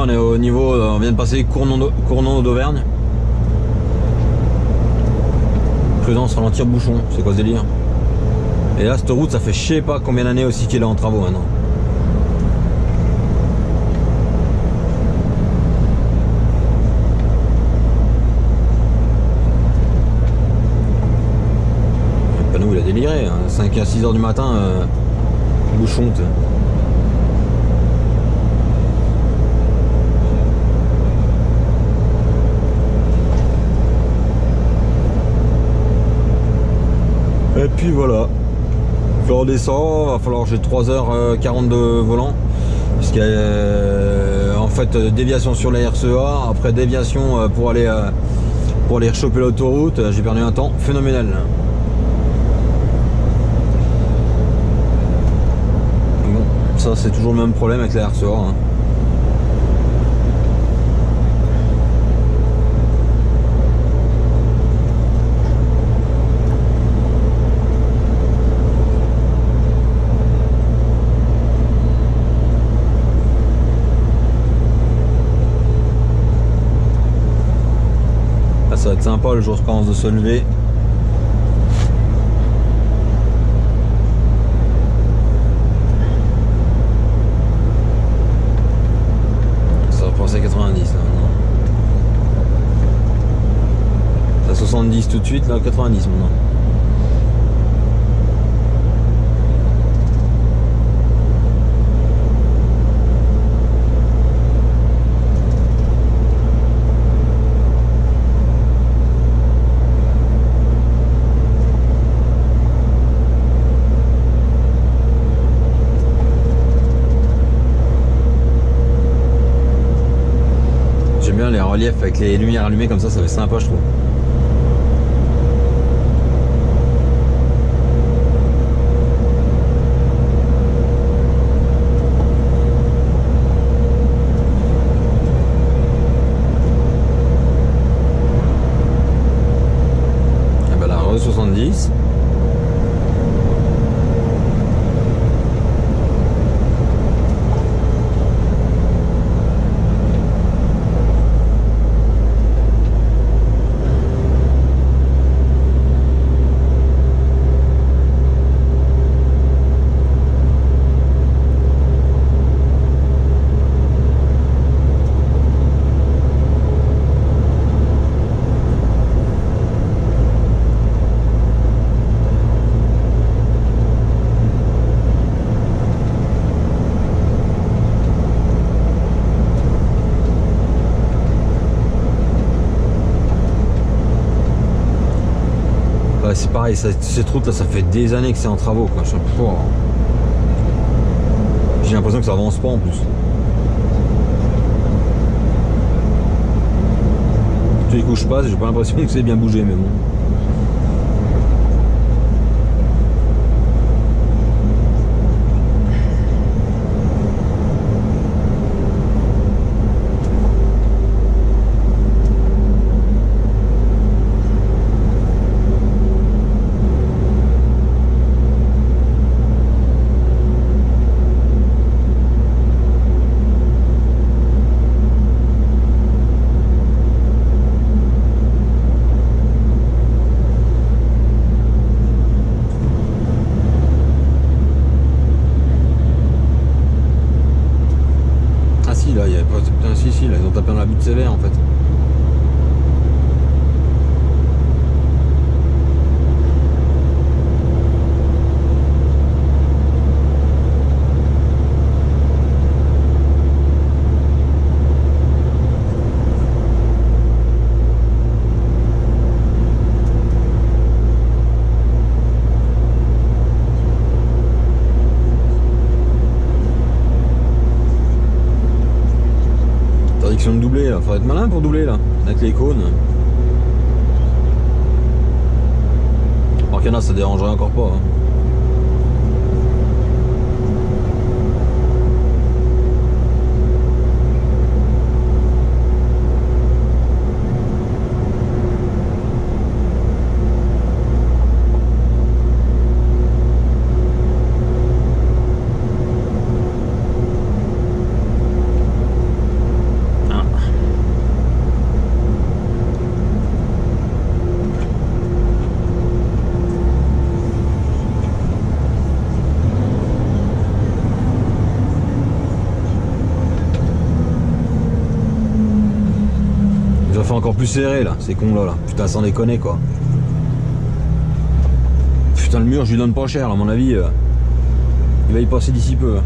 on est au niveau, on vient de passer Cournon d'Auvergne. Prudence, ralentir, bouchon, c'est quoi ce délire? Et là, cette route, ça fait je sais pas combien d'années aussi qu'elle est en travaux maintenant. Le panneau, il a déliré, hein. 5 à 6 heures du matin, bouchon, t'sais. Et puis voilà, je redescends, va falloir j'ai 3h40 de volant, parce qu'il y a en fait déviation sur la RCEA, après déviation pour aller choper l'autoroute, j'ai perdu un temps phénoménal. Bon, ça c'est toujours le même problème avec la RCEA, hein. Ça va être sympa, le jour commence de se lever. Ça va passer à 90 là maintenant. C'est à 70 tout de suite, là 90 maintenant. Les reliefs avec les lumières allumées comme ça fait sympa, je trouve. Et ben la Re 70. C'est pareil, cette route là, ça fait des années que c'est en travaux, quoi. J'ai l'impression que ça avance pas en plus. Tous les coups je passe, j'ai pas l'impression que c'est bien bougé, mais bon. Là, il y a pas... Putain, si, là, ils ont tapé dans la butte sévère en fait. De doubler là, faut être malin pour doubler là, avec les cônes. Alors qu'il y en a, ça dérangerait encore pas, hein. fait encore plus serré là, ces cons là. Putain, sans déconner quoi. Putain, le mur, je lui donne pas cher, à mon avis. Il va y passer d'ici peu.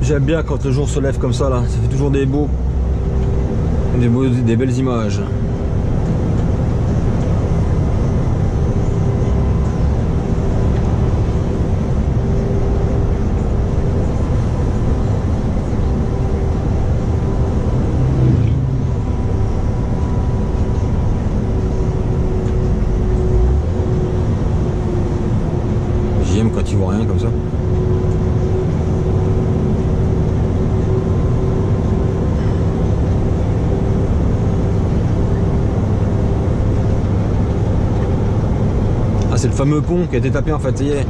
J'aime bien quand le jour se lève comme ça là, ça fait toujours des belles images. J'aime quand il voit rien comme ça. C'est le fameux pont qui a été tapé en fait, ça y est.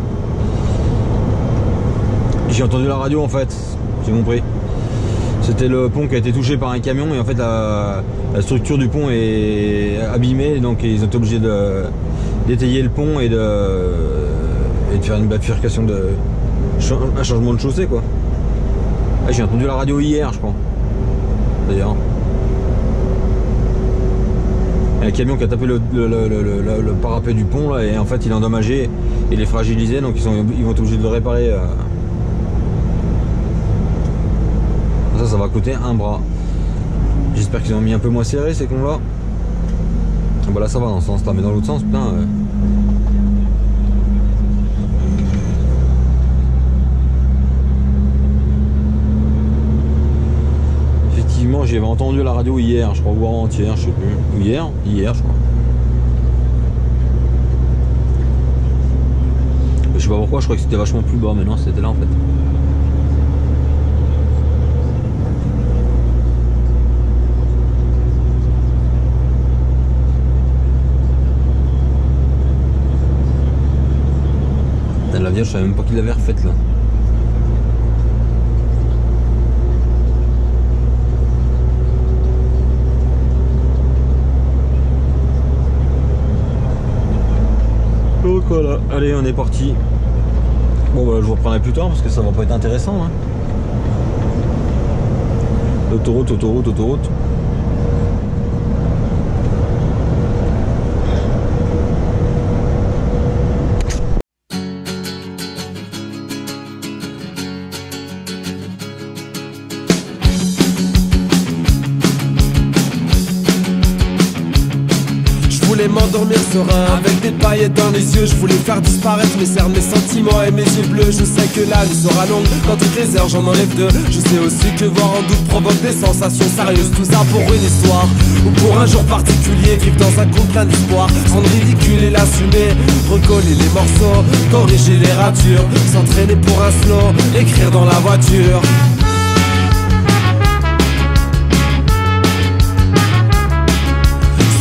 J'ai entendu la radio en fait, j'ai compris. C'était le pont qui a été touché par un camion et en fait la structure du pont est abîmée, donc ils ont été obligés d'étayer le pont et de faire une bifurcation, un changement de chaussée quoi. Ah, j'ai entendu la radio hier je crois, d'ailleurs. Un camion qui a tapé le parapet du pont là, et en fait il est endommagé, il est fragilisé, donc ils vont être obligés de le réparer. Ça va coûter un bras. J'espère qu'ils ont mis un peu moins serré ces cons là. Bah là ça va dans ce sens là, mais dans l'autre sens putain. J'avais entendu la radio hier, je crois, ou avant-hier, je sais plus. Hier je crois. Je sais pas pourquoi, je crois que c'était vachement plus bas, mais non, c'était là en fait. La Vierge, je savais même pas qu'il l'avait refaite là. Donc voilà, allez on est parti. Bon bah je vous reprendrai plus tard parce que ça va pas être intéressant hein. Autoroute. M'endormir serein avec des paillettes dans les yeux. Je voulais faire disparaître mes cernes, mes sentiments et mes yeux bleus. Je sais que la nuit sera longue, dans toutes les heures j'en enlève deux. Je sais aussi que voir en doute provoque des sensations sérieuses. Tout ça pour une histoire ou pour un jour particulier. Vivre dans un conte plein d'espoir, rendre ridicule et l'assumer. Recoller les morceaux, corriger les ratures, s'entraîner pour un slow, écrire dans la voiture.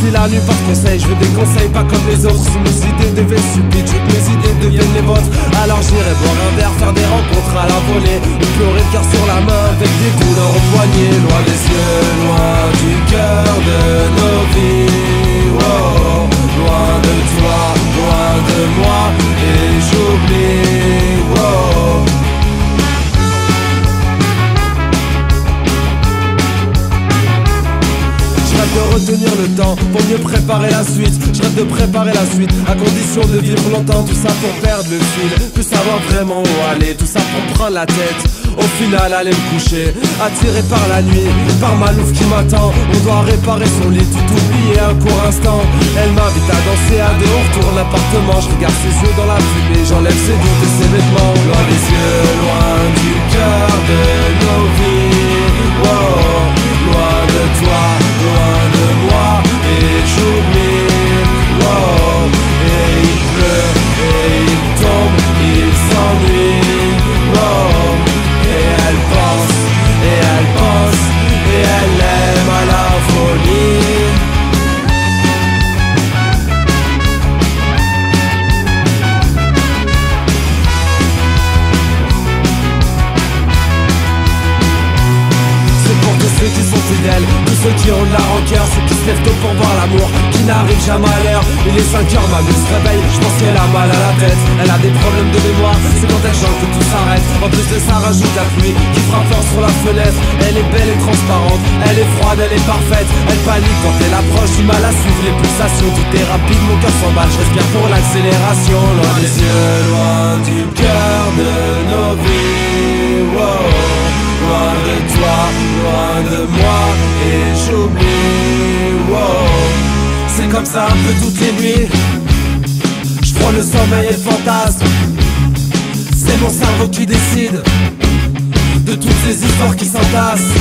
Si la nuit porte conseil, je veux des conseils pas comme les autres. Si mes idées deviennent stupides, je veux que mes idées deviennent les vôtres. Alors j'irai boire un verre, faire des rencontres à la volée, ou pleurer le cœur sur la main avec des douleurs au poignet. Loin des yeux, loin du cœur de nos vies. Oh, loin de toi, loin de moi, et j'oublie. Oh. Je rêve de retenir le temps pour mieux préparer la suite. Je rêve de préparer la suite à condition de vivre longtemps. Tout ça pour perdre le fil, plus savoir vraiment où aller. Tout ça pour prendre la tête, au final aller me coucher. Attiré par la nuit, par ma louve qui m'attend. On doit réparer son lit, tout oublier un court instant. Elle m'invite à danser à deux, on retourne l'appartement. Je regarde ses yeux dans la fumée, j'enlève ses doutes et ses vêtements. Loin des yeux, loin du cœur de nos vies. Wow. Loin de toi, loin de moi, et j'oublie. Wow. Et il pleut, et il tombe, il s'ennuie. Wow. Et elle pense, et elle aime à la folie. lève tôt pour voir l'amour qui n'arrive jamais à l'heure. Il est 5 heures, ma muse se réveille, je pense qu'elle a mal à la tête. Elle a des problèmes de mémoire, c'est quand elle chante que tout s'arrête. En plus de ça rajoute la pluie qui frappe fort sur la fenêtre. Elle est belle et transparente, elle est froide, elle est parfaite. Elle panique quand elle approche, du mal à suivre les pulsations. Tout est rapide, mon cœur s'emballe, je respire pour l'accélération. Loin des yeux, loin du cœur de nos vies, wow. Loin de toi, loin de moi, et j'oublie, wow. C'est comme ça un peu toutes les nuits. Je prends le sommeil et le fantasme. C'est mon cerveau qui décide de toutes ces histoires qui s'entassent.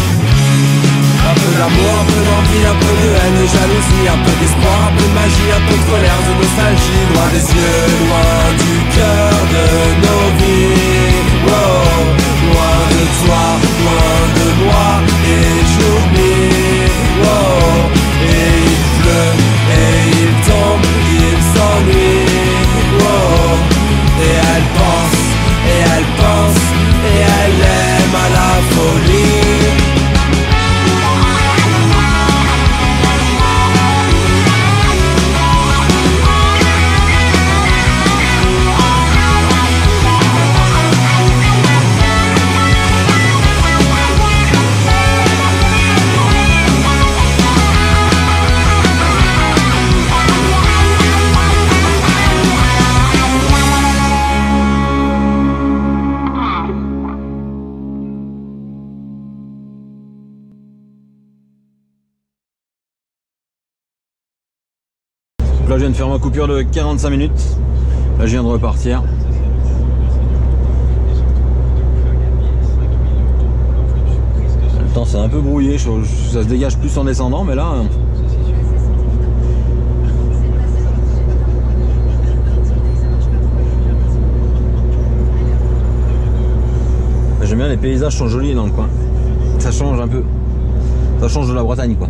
Un peu d'amour, un peu d'envie, un peu de haine, de jalousie, un peu d'espoir, un peu de magie, un peu de colère, de nostalgie. Loin des yeux, loin du cœur de nos vies, wow. Loin de toi, loin de moi, et j'oublie, wow. Et il pleut, et il tombe, il s'ennuie, wow. Et elle pense, et elle pense, et elle aime à la folie. Là je viens de faire ma coupure de 45 minutes. Là je viens de repartir. Le temps c'est un peu brouillé, ça se dégage plus en descendant, mais là... J'aime bien, les paysages sont jolis dans le coin. Ça change un peu. Ça change de la Bretagne quoi.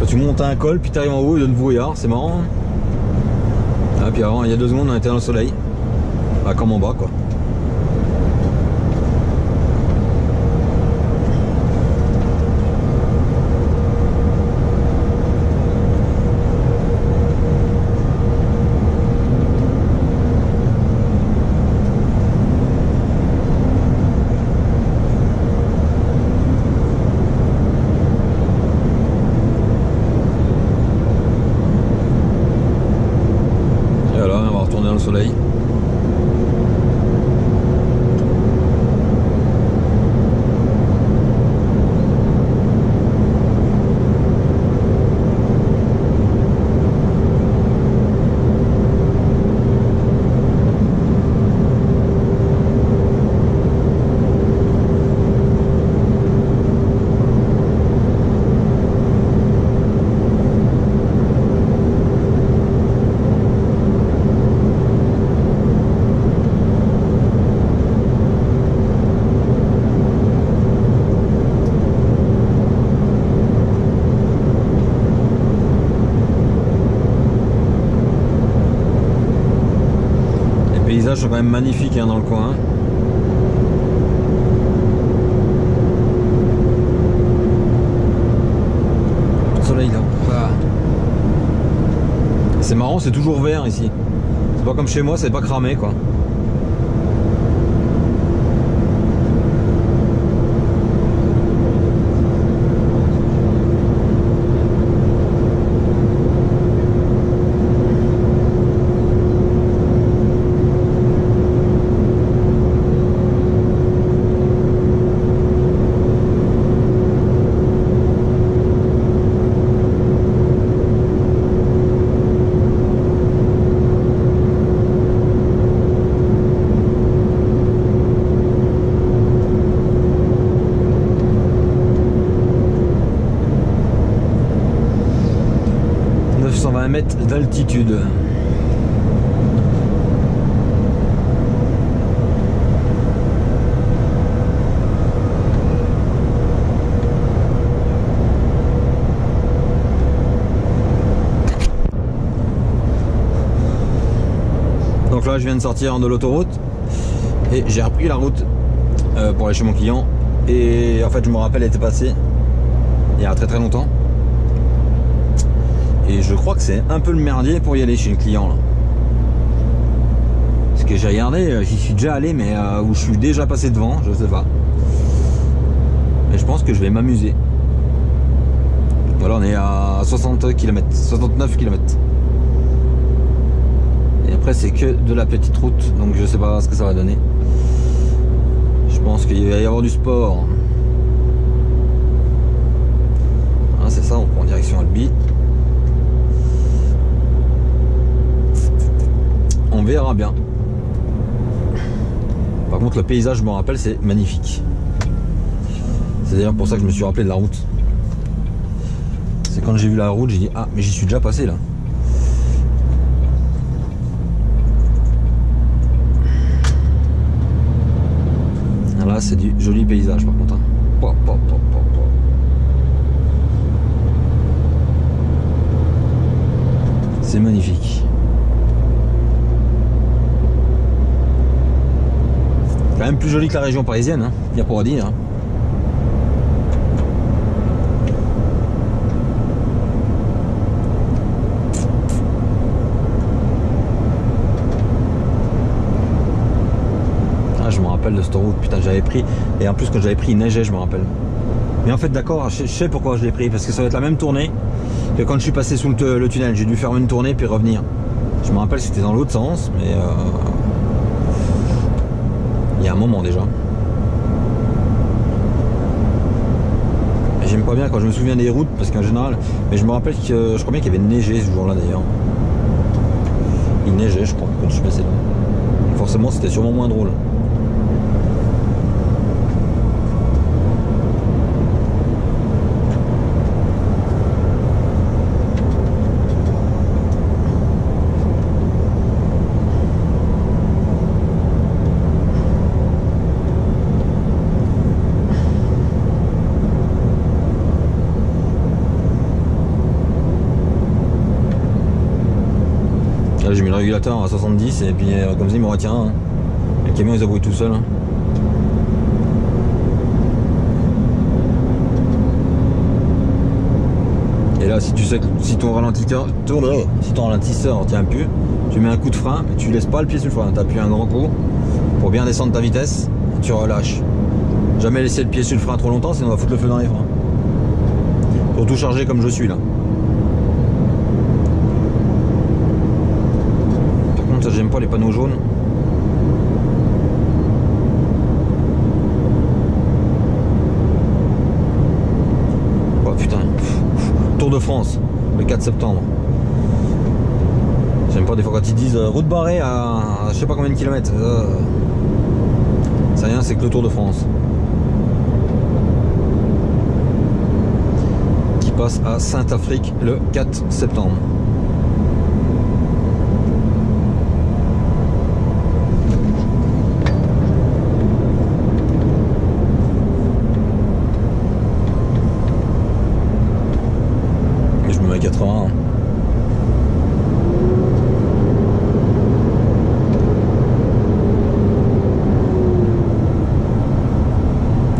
Tu montes à un col, puis tu arrives en haut, il donne brouillard, c'est marrant. Ah, puis avant, il y a 2 secondes, on était dans le soleil. Bah, comme en bas, quoi. Dans le soleil. Les paysages sont quand même magnifiques hein, dans le coin. Le soleil là. Voilà. C'est marrant, c'est toujours vert ici. C'est pas comme chez moi, c'est pas cramé quoi. d'altitude. Donc là je viens de sortir de l'autoroute et j'ai repris la route pour aller chez mon client, et en fait je me rappelle, elle était passée il y a très très longtemps et je crois que c'est un peu le merdier pour y aller chez le client là. Parce que j'ai regardé, j'y suis déjà allé, mais où je suis déjà passé devant, je sais pas. Et je pense que je vais m'amuser. Voilà, on est à 60 km, 69 km. Et après c'est que de la petite route, donc je sais pas ce que ça va donner. Je pense qu'il va y avoir du sport. Hein, c'est ça, on prend en direction Albi. On verra bien. Par contre le paysage, je me rappelle, c'est magnifique. C'est d'ailleurs pour ça que je me suis rappelé de la route. C'est quand j'ai vu la route, j'ai dit ah mais j'y suis déjà passé là. Là c'est du joli paysage par contre. C'est magnifique. Quand même plus joli que la région parisienne, hein. Il y a pour dire. Hein. Je me rappelle de cette route, putain j'avais pris, et en plus quand j'avais pris il neigeait, je me rappelle. Mais en fait d'accord, je sais pourquoi je l'ai pris, parce que ça va être la même tournée que quand je suis passé sous le tunnel, j'ai dû faire une tournée puis revenir. Je me rappelle que c'était dans l'autre sens, mais il y a un moment déjà. J'aime pas bien quand je me souviens des routes, parce qu'en général, mais je me rappelle que je crois bien qu'il y avait neigé ce jour-là d'ailleurs. Il neigeait je crois quand je suis passé là. Et forcément c'était sûrement moins drôle. J'ai mis le régulateur à 70 et puis comme ça il me retient. Hein. Le camion il s'abrouille tout seul. Hein. Et là si tu sais que si ton ralentisseur tient plus, tu mets un coup de frein mais tu laisses pas le pied sur le frein. Tu appuies un grand coup pour bien descendre ta vitesse et tu relâches. Jamais laisser le pied sur le frein trop longtemps sinon on va foutre le feu dans les freins. Pour tout charger comme je suis là. J'aime pas les panneaux jaunes. Oh putain. Tour de France, le 4 septembre. J'aime pas des fois quand ils disent route barrée à je sais pas combien de kilomètres. C'est rien, c'est que le Tour de France. Qui passe à Saint-Afrique le 4 septembre.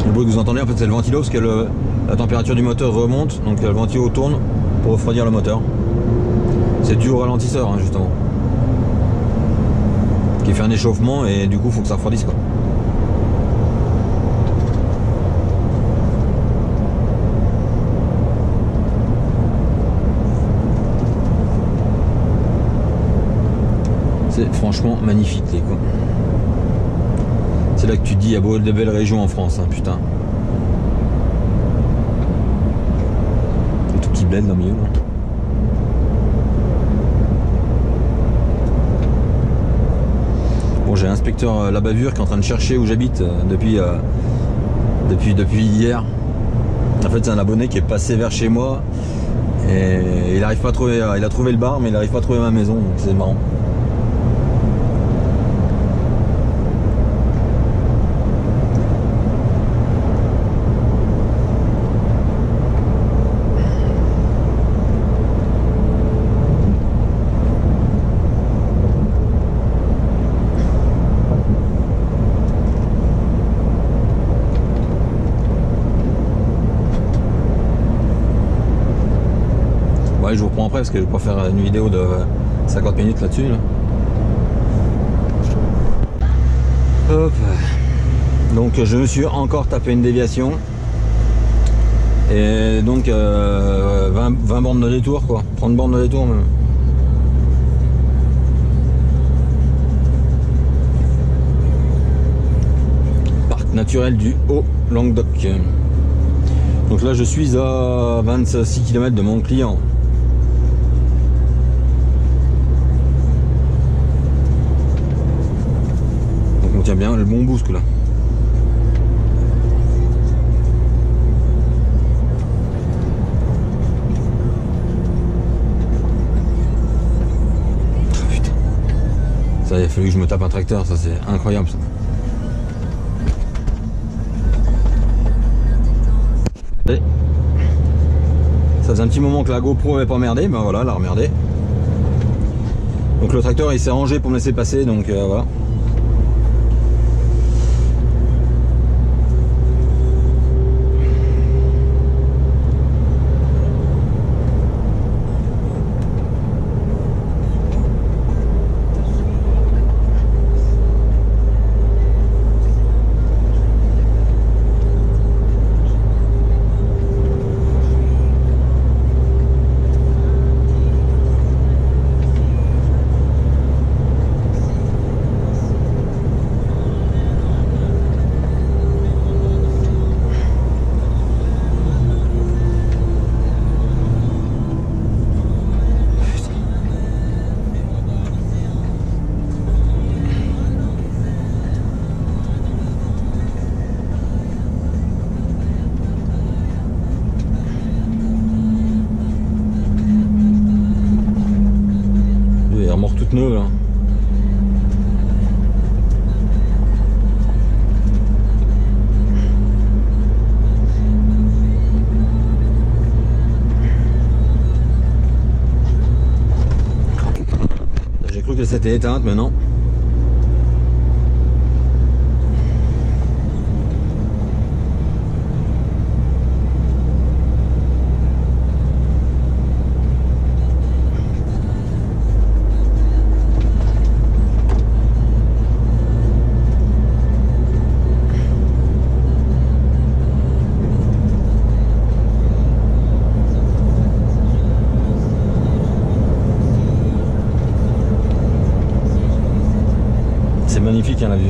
Le bruit que vous entendez en fait c'est le ventilo parce que la température du moteur remonte, donc le ventilo tourne pour refroidir le moteur. C'est dû au ralentisseur hein, justement, qui fait un échauffement et du coup il faut que ça refroidisse quoi. C'est franchement magnifique les quoi. C'est là que tu te dis il y a beau de belles régions en France hein, putain. Le tout petit bled dans le milieu. Bon j'ai l'inspecteur la bavure qui est en train de chercher où j'habite depuis hier. En fait c'est un abonné qui est passé vers chez moi Et il arrive pas à trouver, il a trouvé le bar mais il n'arrive pas à trouver ma maison, donc c'est marrant. Ouais, je vous reprends après parce que je vais pas faire une vidéo de 50 minutes là-dessus. Là. Hop. Donc je me suis encore tapé une déviation. Et donc 20 bornes de détour quoi. 30 bornes de détour même. Parc naturel du Haut-Languedoc. Donc là je suis à 26 km de mon client. On tient bien le bon boost là. Oh, putain. Ça, il a fallu que je me tape un tracteur, ça c'est incroyable ça. Et ça faisait un petit moment que la GoPro avait pas merdé, ben voilà, elle a remerdé. Donc le tracteur il s'est rangé pour me laisser passer, donc voilà. Neuve là. J'ai cru que c'était éteinte mais non. Magnifique hein, la vue.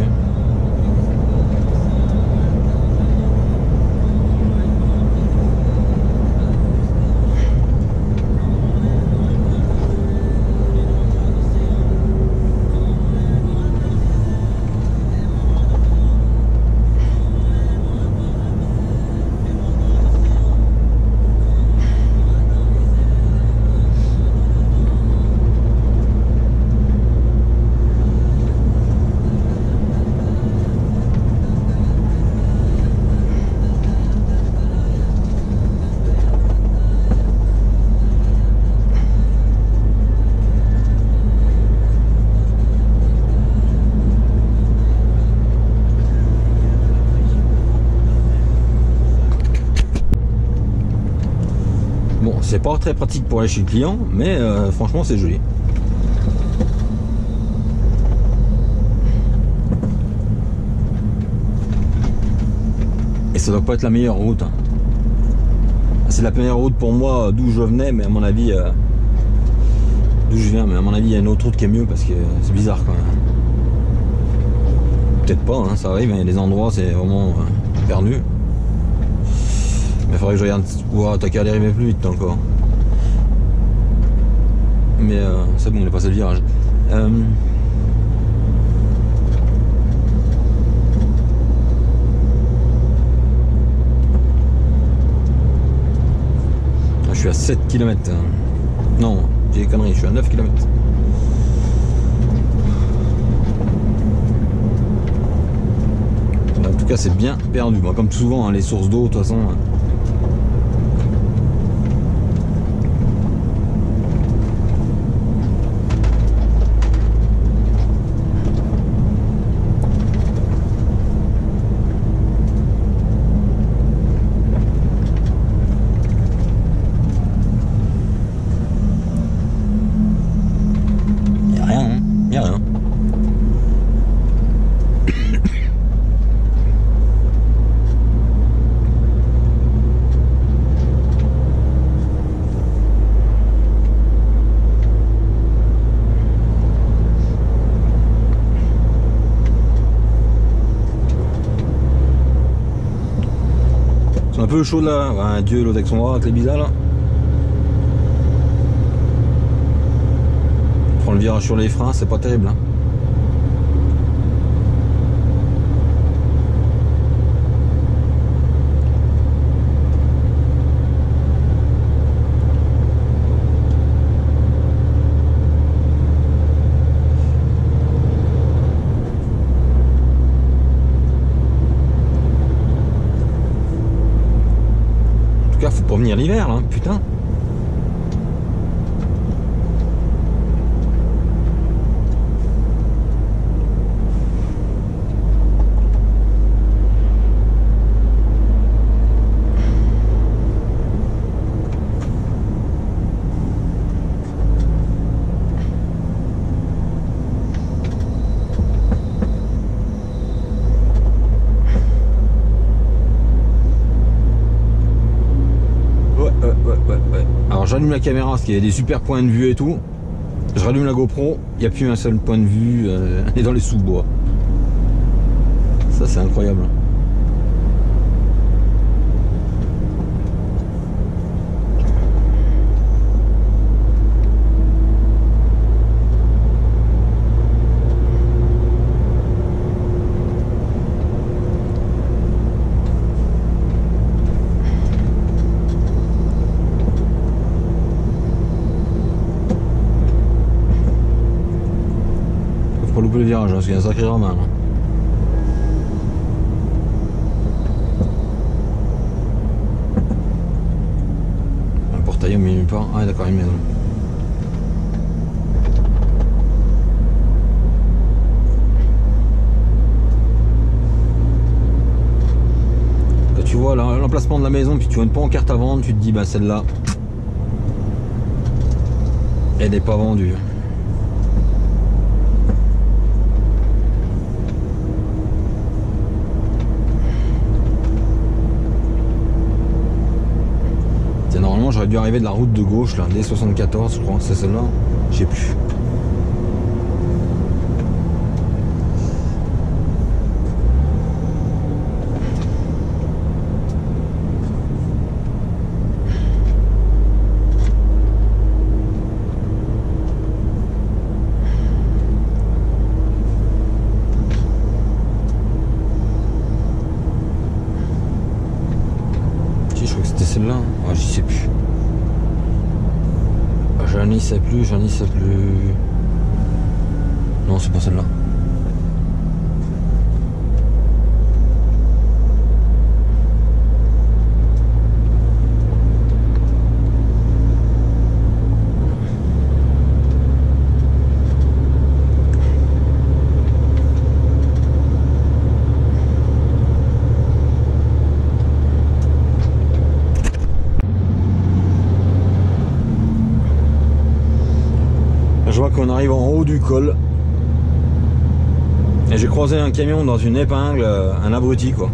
C'est pas très pratique pour aller chez le client, mais franchement c'est joli. Et ça doit pas être la meilleure route. Hein. C'est la meilleure route pour moi d'où je venais, mais à mon avis, d'où je viens, mais à mon avis il y a une autre route qui est mieux parce que c'est bizarre quand même. Peut-être pas, hein, ça arrive, mais il y a des endroits c'est vraiment perdu. Mais il faudrait que je regarde. Wow, t'as qu'à arriver plus vite encore. Mais c'est bon, il est passé le virage. Je suis à 7 km. Non, j'ai des conneries, je suis à 9 km. En tout cas, c'est bien perdu. Bon, comme souvent, hein, les sources d'eau, de toute façon. Un peu chaud là, un dieu l'autre avec son bras avec les bizarres là. Prends le virage sur les freins, c'est pas terrible hein. Faut pas venir l'hiver là, putain. Alors j'allume la caméra parce qu'il y a des super points de vue et tout. Je rallume la GoPro, il n'y a plus un seul point de vue, elle est dans les sous-bois. Ça c'est incroyable. Faut pas louper le virage, hein, parce qu'il y a un sacré ramin. Un portail au milieu pas. Ah d'accord, il met. Quand tu vois l'emplacement de la maison, puis tu vois une pancarte à vendre, tu te dis bah celle-là, elle n'est pas vendue. Normalement j'aurais dû arriver de la route de gauche là, D74 je crois, c'est celle-là, je sais plus. Si, je crois que c'était celle-là, ah, j'y sais plus. J'en y sais plus, j'en y sais plus. Non, c'est pas celle-là. Je vois qu'on arrive en haut du col et j'ai croisé un camion dans une épingle, un abruti quoi.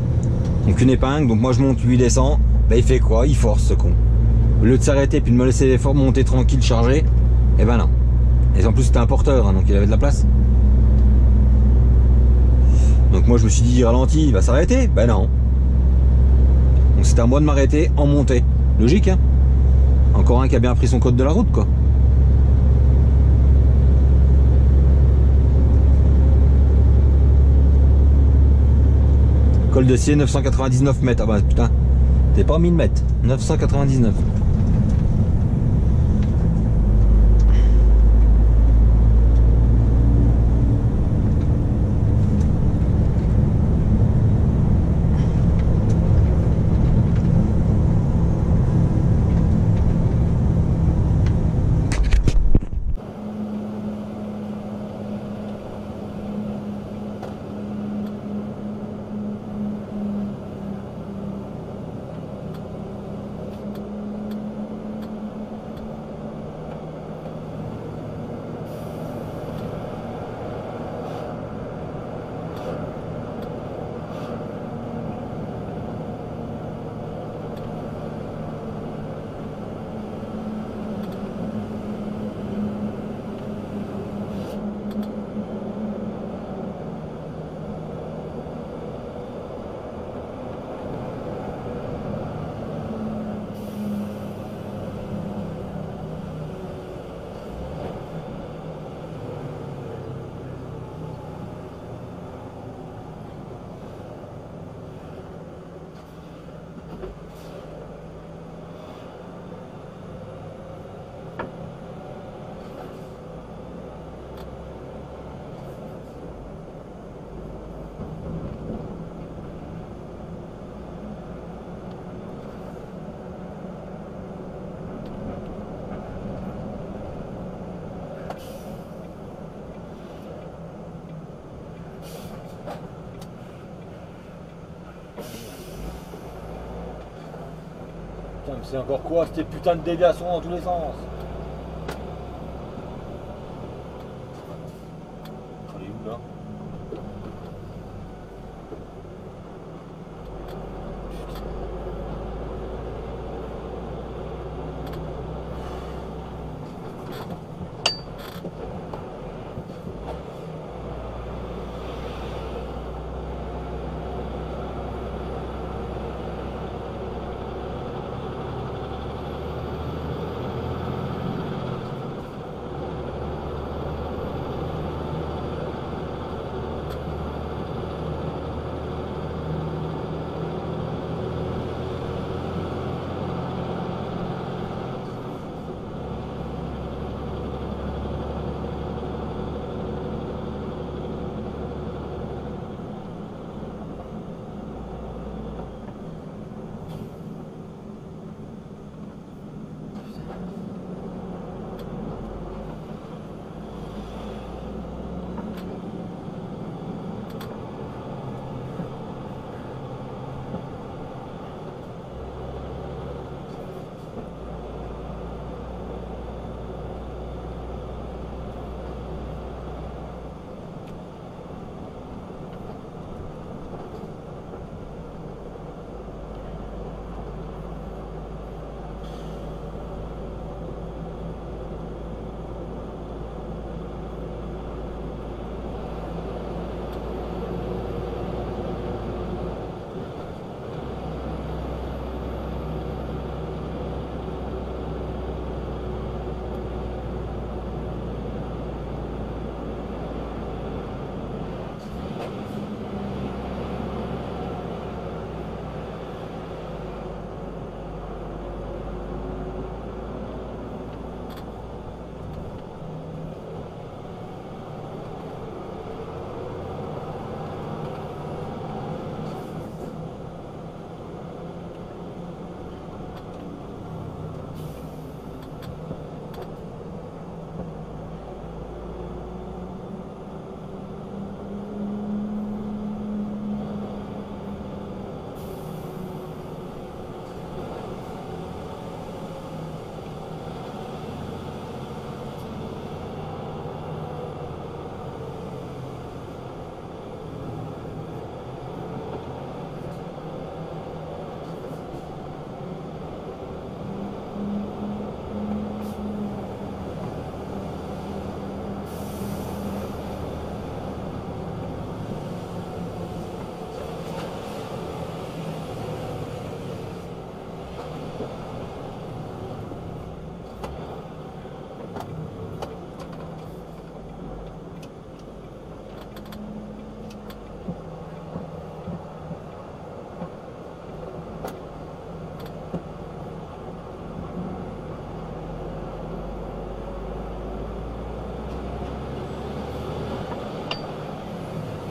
Donc une épingle, donc moi je monte, lui il descend, bah il fait quoi? Il force ce con. Au lieu de s'arrêter puis de me laisser l'effort monter tranquille, charger, et ben non. Et en plus c'était un porteur, hein, donc il avait de la place. Donc moi je me suis dit ralenti, il va s'arrêter, ben non. Donc c'était à moi de m'arrêter en montée. Logique hein. Encore un qui a bien appris son code de la route quoi. Col de Sier, 999 mètres. Ah bah putain, t'es pas 1000 mètres, 999. Putain, mais c'est encore quoi ces putains de déviations dans tous les sens? Elle est où là?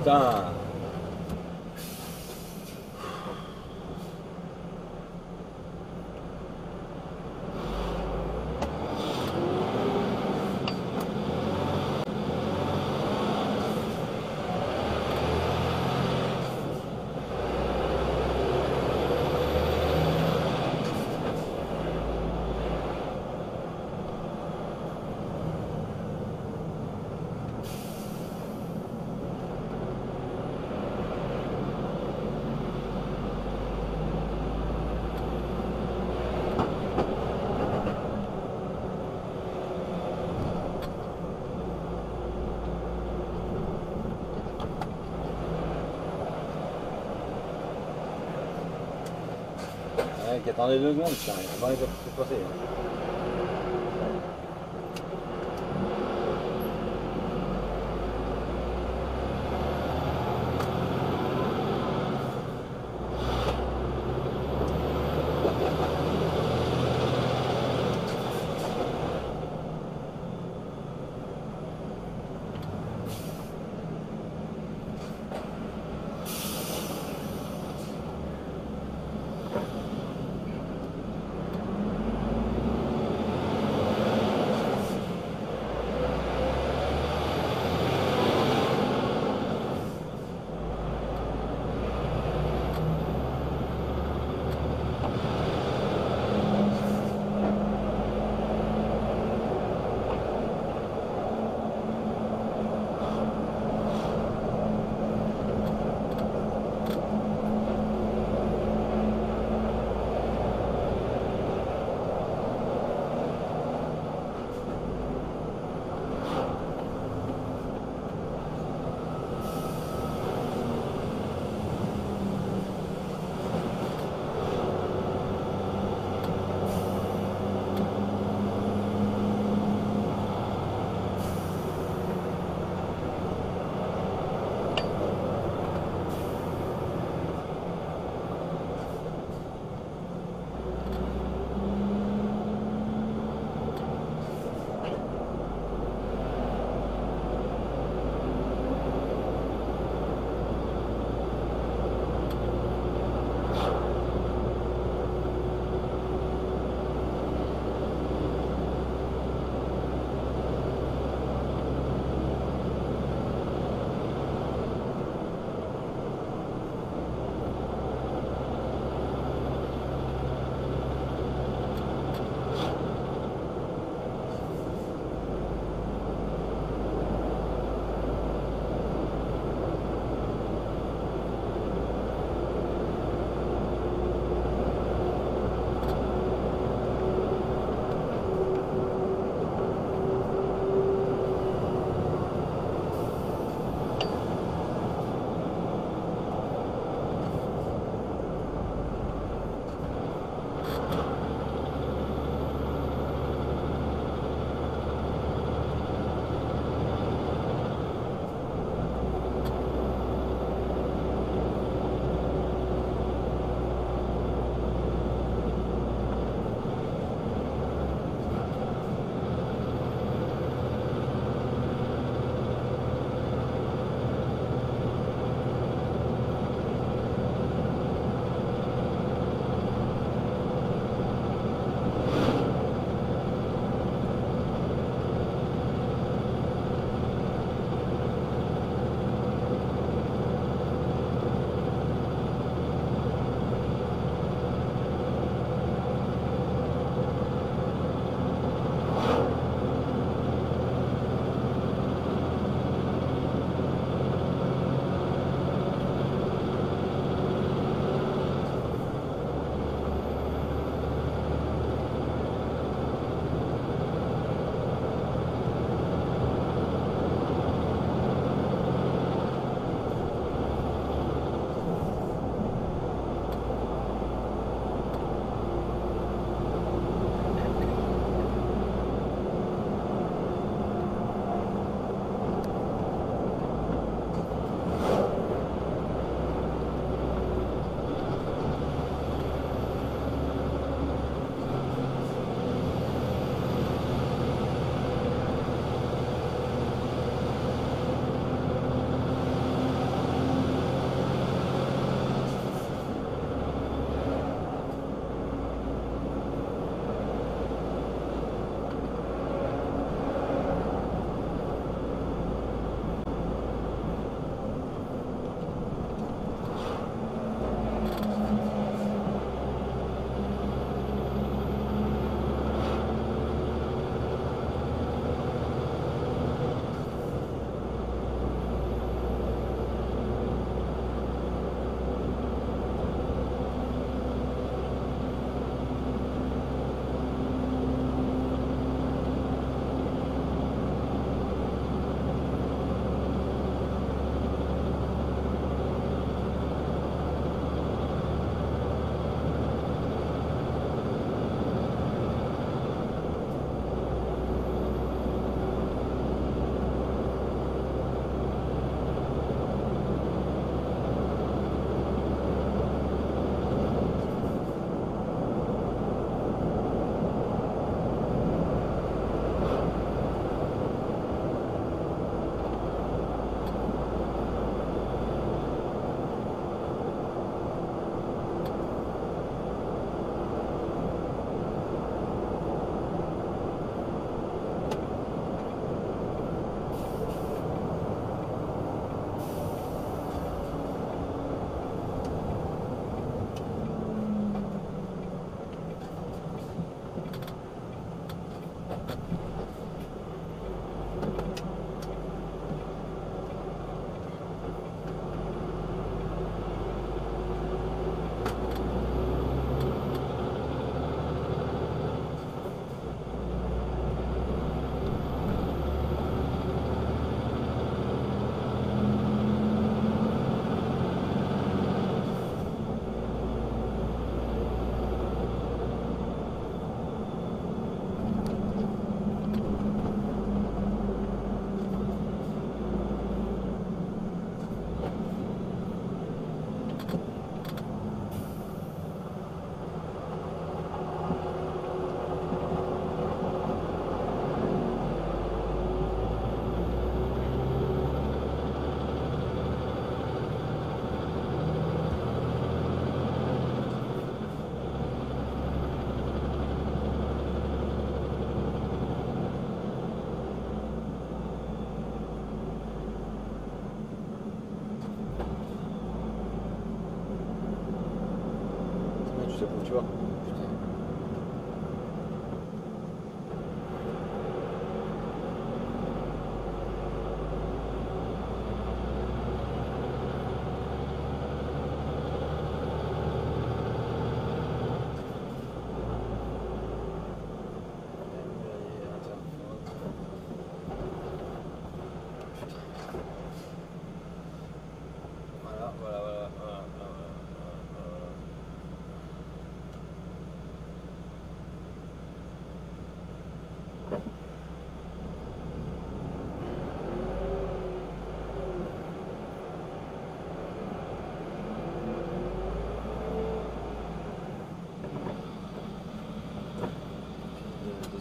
Putain. Attendez 2 secondes, putain, on va pas se passer.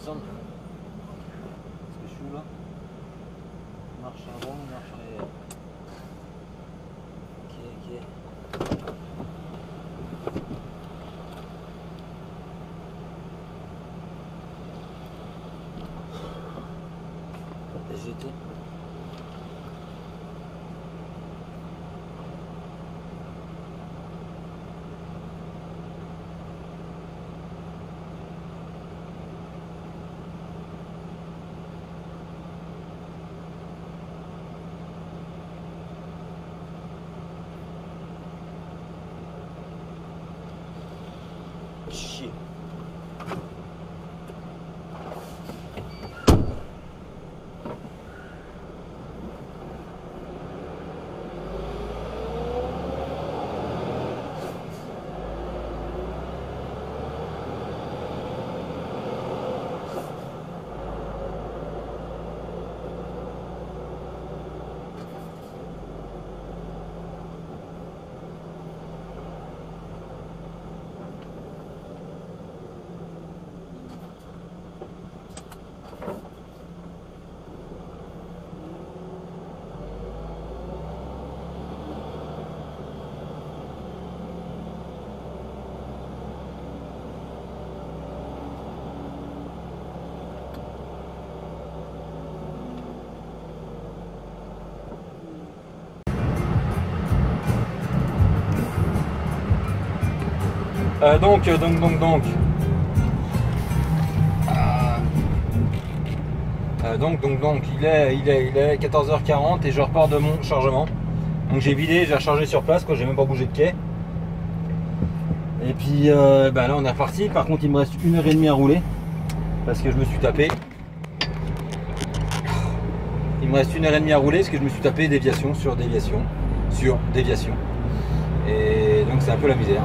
descendre. Parce que je suis où là? Marche avant, marche arrière. Ok. SGT. Chier. Donc, il est 14h40 et je repars de mon chargement. Donc j'ai vidé, j'ai rechargé sur place, quoi, j'ai même pas bougé de quai. Et puis là on est reparti. Par contre il me reste 1h30 à rouler parce que je me suis tapé. Il me reste 1h30 à rouler parce que je me suis tapé déviation sur déviation sur déviation. Et donc c'est un peu la misère.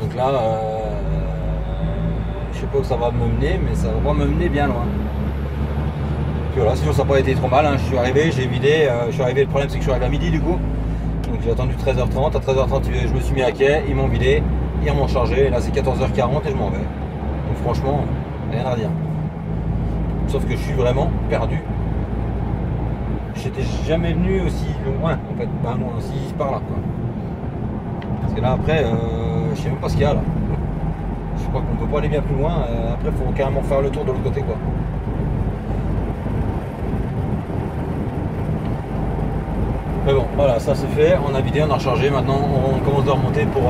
Donc là, je sais pas où ça va me mener, mais ça va me mener bien loin. Puis voilà, sinon ça n'a pas été trop mal, hein. Je suis arrivé, j'ai vidé, le problème c'est que je suis arrivé à midi du coup. Donc j'ai attendu 13h30, à 13h30 je me suis mis à quai, ils m'ont vidé, ils m'ont chargé, et là c'est 14h40 et je m'en vais. Donc franchement, rien à dire. Sauf que je suis vraiment perdu. J'étais jamais venu aussi loin en fait, pas loin, aussi par là quoi. Parce que là après, je sais même pas ce qu'il y a là. Je crois qu'on peut pas aller bien plus loin, après il faut carrément faire le tour de l'autre côté quoi. Mais bon, voilà, ça c'est fait, on a vidé, on a rechargé, maintenant on commence à remonter pour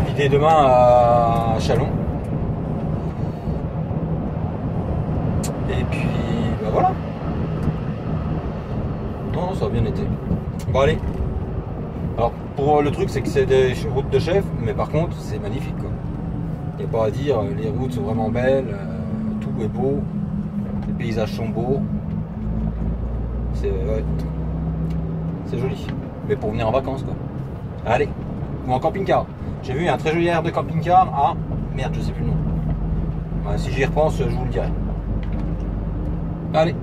vider demain à Chalon. Et puis, bah voilà. Non, ça a bien été. Bon allez. Alors, pour le truc, c'est que c'est des routes de chef, mais par contre, c'est magnifique quoi. Il n'y a pas à dire, les routes sont vraiment belles, tout est beau, les paysages sont beaux. C'est joli, mais pour venir en vacances quoi. Allez, ou en camping-car. J'ai vu un très joli air de camping-car. Ah merde, je sais plus le nom. Bah, si j'y repense, je vous le dirai. Allez.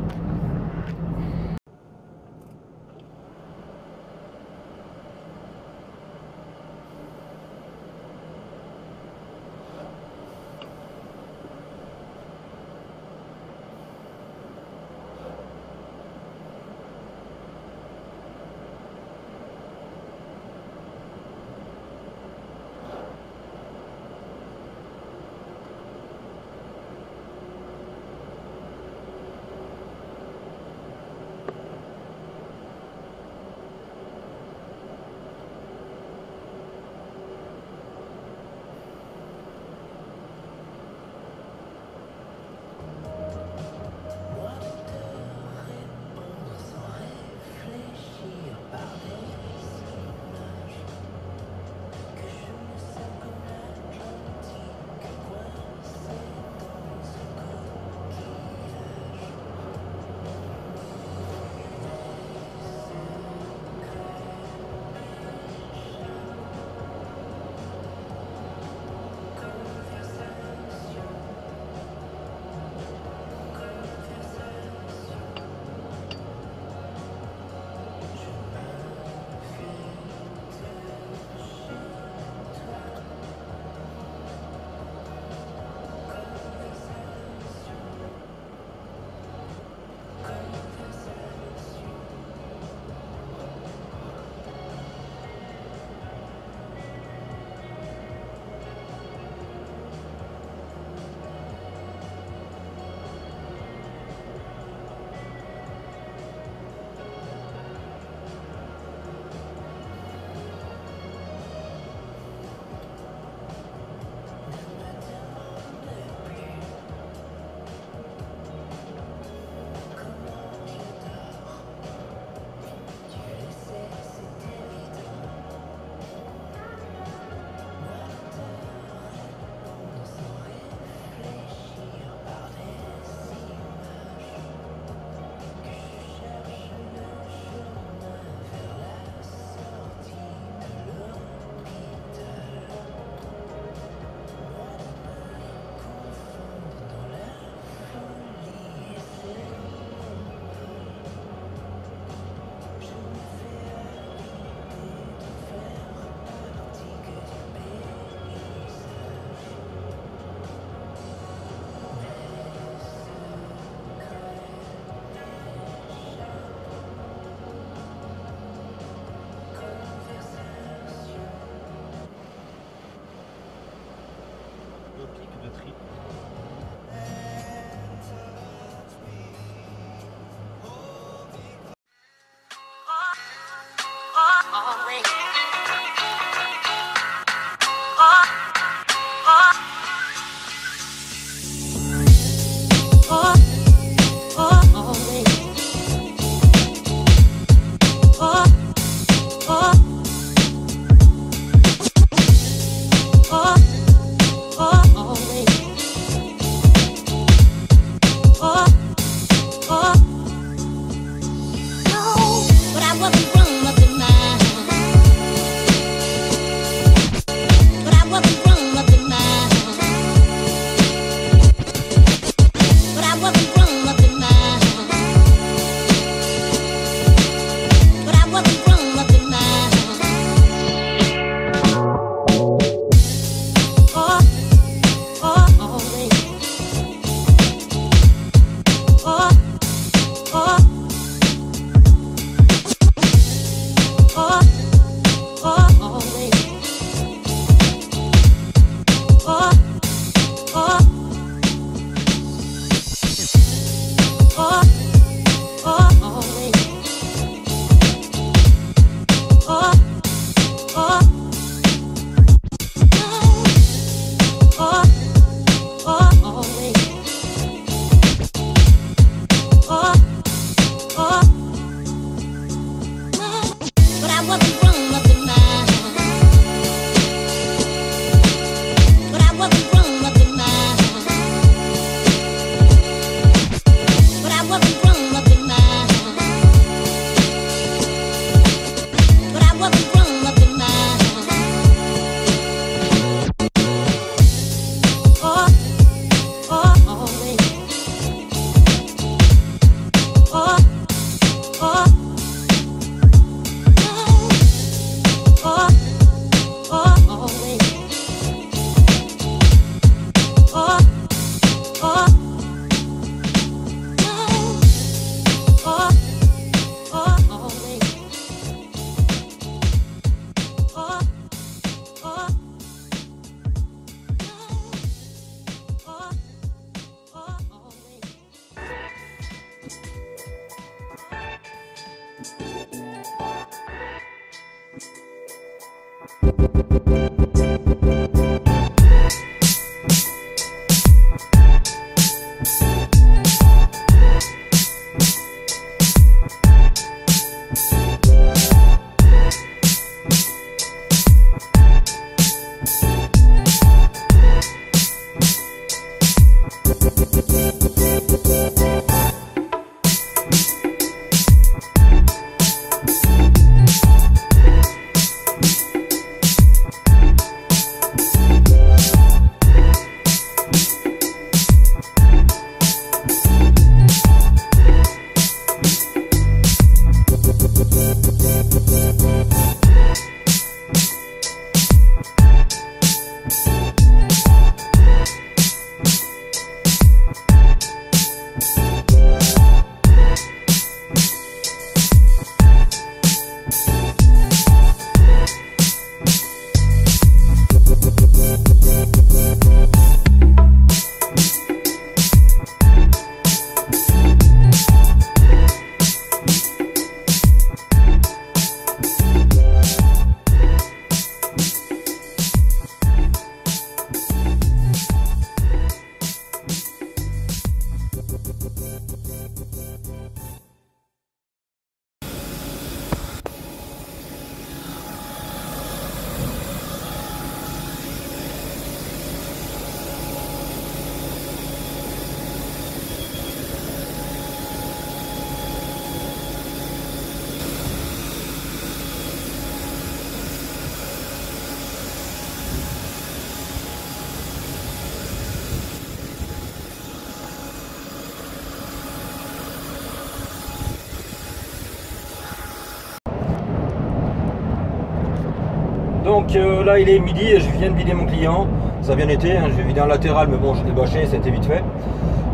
Donc là il est midi et je viens de vider mon client. Ça a bien été, hein. J'ai vidé un latéral mais bon je l'ai bâché, c'était vite fait.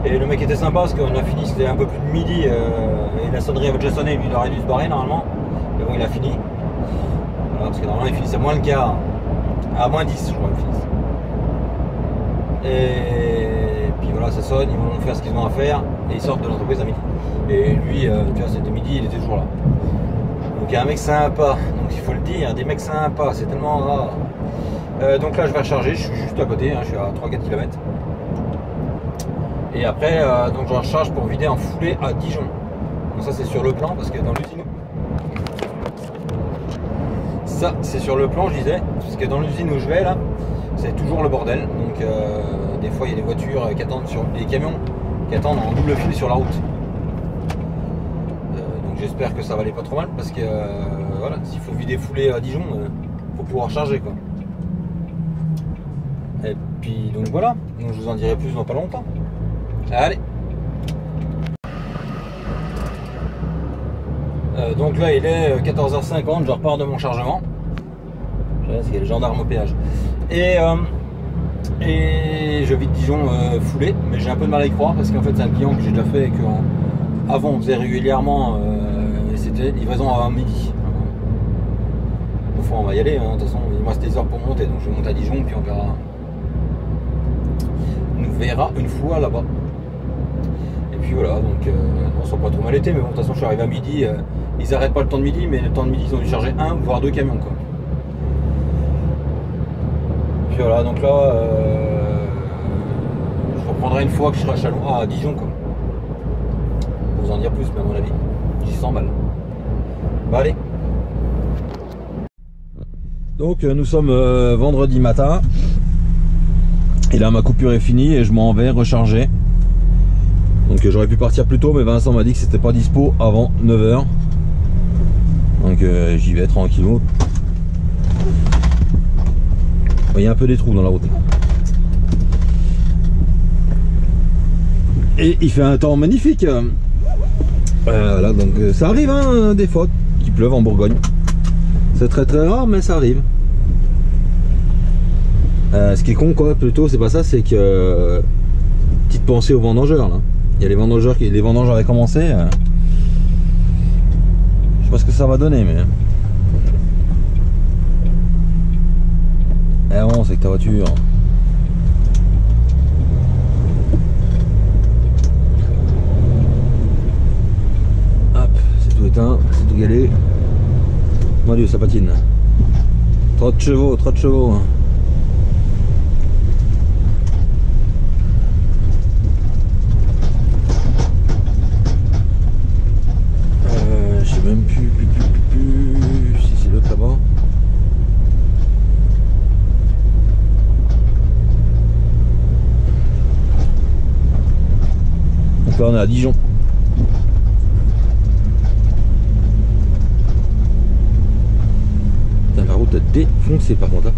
Et le mec était sympa parce qu'on a fini, c'était un peu plus de midi et la sonnerie avait déjà sonné, lui il aurait dû se barrer normalement. Mais bon il a fini. Voilà, parce que normalement il finissait à moins le quart. À moins 10 je crois il finissent. Et puis voilà ça sonne, ils vont faire ce qu'ils ont à faire et ils sortent de l'entreprise à midi. Et lui, tu vois c'était midi, il était toujours là. Donc il y a un mec sympa, donc il faut le dire, des mecs sympas, c'est tellement rare. Donc là je vais recharger, je suis juste à côté, hein, je suis à 3-4 km. Et après, donc je recharge pour vider en foulée à Dijon. Donc ça c'est sur le plan, parce que dans l'usine... Ça c'est sur le plan je disais, parce que dans l'usine où je vais là, c'est toujours le bordel. Donc des fois il y a des voitures qui attendent, des camions qui attendent en double fil sur la route. Donc Donc j'espère que ça va aller pas trop mal parce que voilà, s'il faut vider foulée à Dijon, faut pouvoir charger quoi. Et puis donc voilà, donc je vous en dirai plus dans pas longtemps. Allez. Donc là il est 14h50, je repars de mon chargement. Parce qu'il y a le gendarme au péage. Et je vide Dijon foulée, mais j'ai un peu de mal à y croire parce qu'en fait c'est un client que j'ai déjà fait et qu'avant on faisait régulièrement et c'était livraison à midi. Enfin on va y aller, hein. De toute façon il me reste des heures pour monter, donc je monte à Dijon puis on verra. On nous verra une fois là-bas. Et puis voilà, donc on sent pas trop mal été, mais bon de toute façon je suis arrivé à midi, ils arrêtent pas le temps de midi, mais le temps de midi ils ont dû charger un voire deux camions quoi. Puis voilà, donc là, je reprendrai une fois que je serai à Chalon, à Dijon quoi. Pour vous en dire plus, mais à mon avis, j'y sens mal. Bah allez. Donc nous sommes vendredi matin. Et là ma coupure est finie et je m'en vais recharger. Donc j'aurais pu partir plus tôt, mais Vincent m'a dit que c'était pas dispo avant 9 h. Donc j'y vais tranquillou. Il y a un peu des trous dans la route. Et il fait un temps magnifique. Voilà, donc ça arrive hein, des fois qu'il pleuve en Bourgogne. C'est très très rare, mais ça arrive. Ce qui est con quoi, plutôt, c'est pas ça, c'est que petite pensée aux vendangeurs là. Il y a les vendangeurs les vendanges avaient commencé. Je sais pas ce que ça va donner, mais. Eh bon, c'est que ta voiture. Hop, c'est tout éteint, c'est tout galé. Mon Dieu, ça patine. Trop de chevaux, trop de chevaux. Je sais même plus si c'est l'autre là-bas. Donc là on est à Dijon. Putain, la route a défoncé par contre là.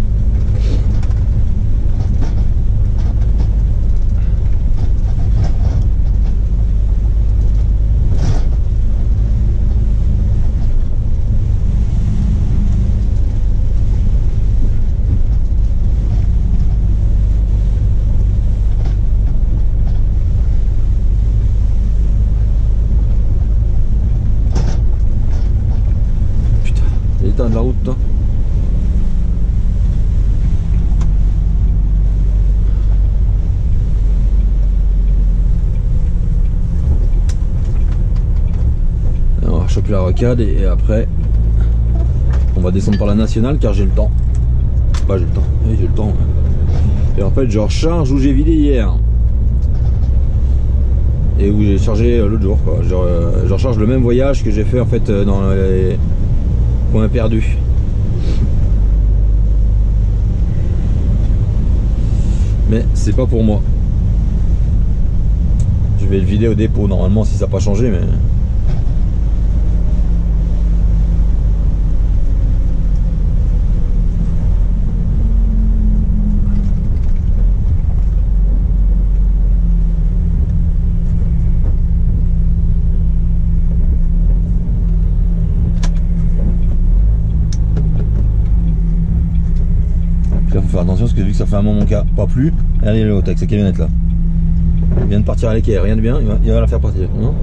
De la route hein. Alors, on va choper la rocade et après on va descendre par la nationale car j'ai le temps. Bah j'ai le temps, oui j'ai le temps. Et en fait je recharge où j'ai vidé hier et où j'ai chargé l'autre jour quoi. Je recharge le même voyage que j'ai fait en fait dans les points perdus. Mais c'est pas pour moi. Je vais le vider au dépôt normalement si ça n'a pas changé, mais. Faut faire attention parce que vu que ça fait un moment qu'il n'a pas plu, allez le avec sa camionnette là. Il vient de partir à l'équerre, rien de bien, il va la faire partir. Non,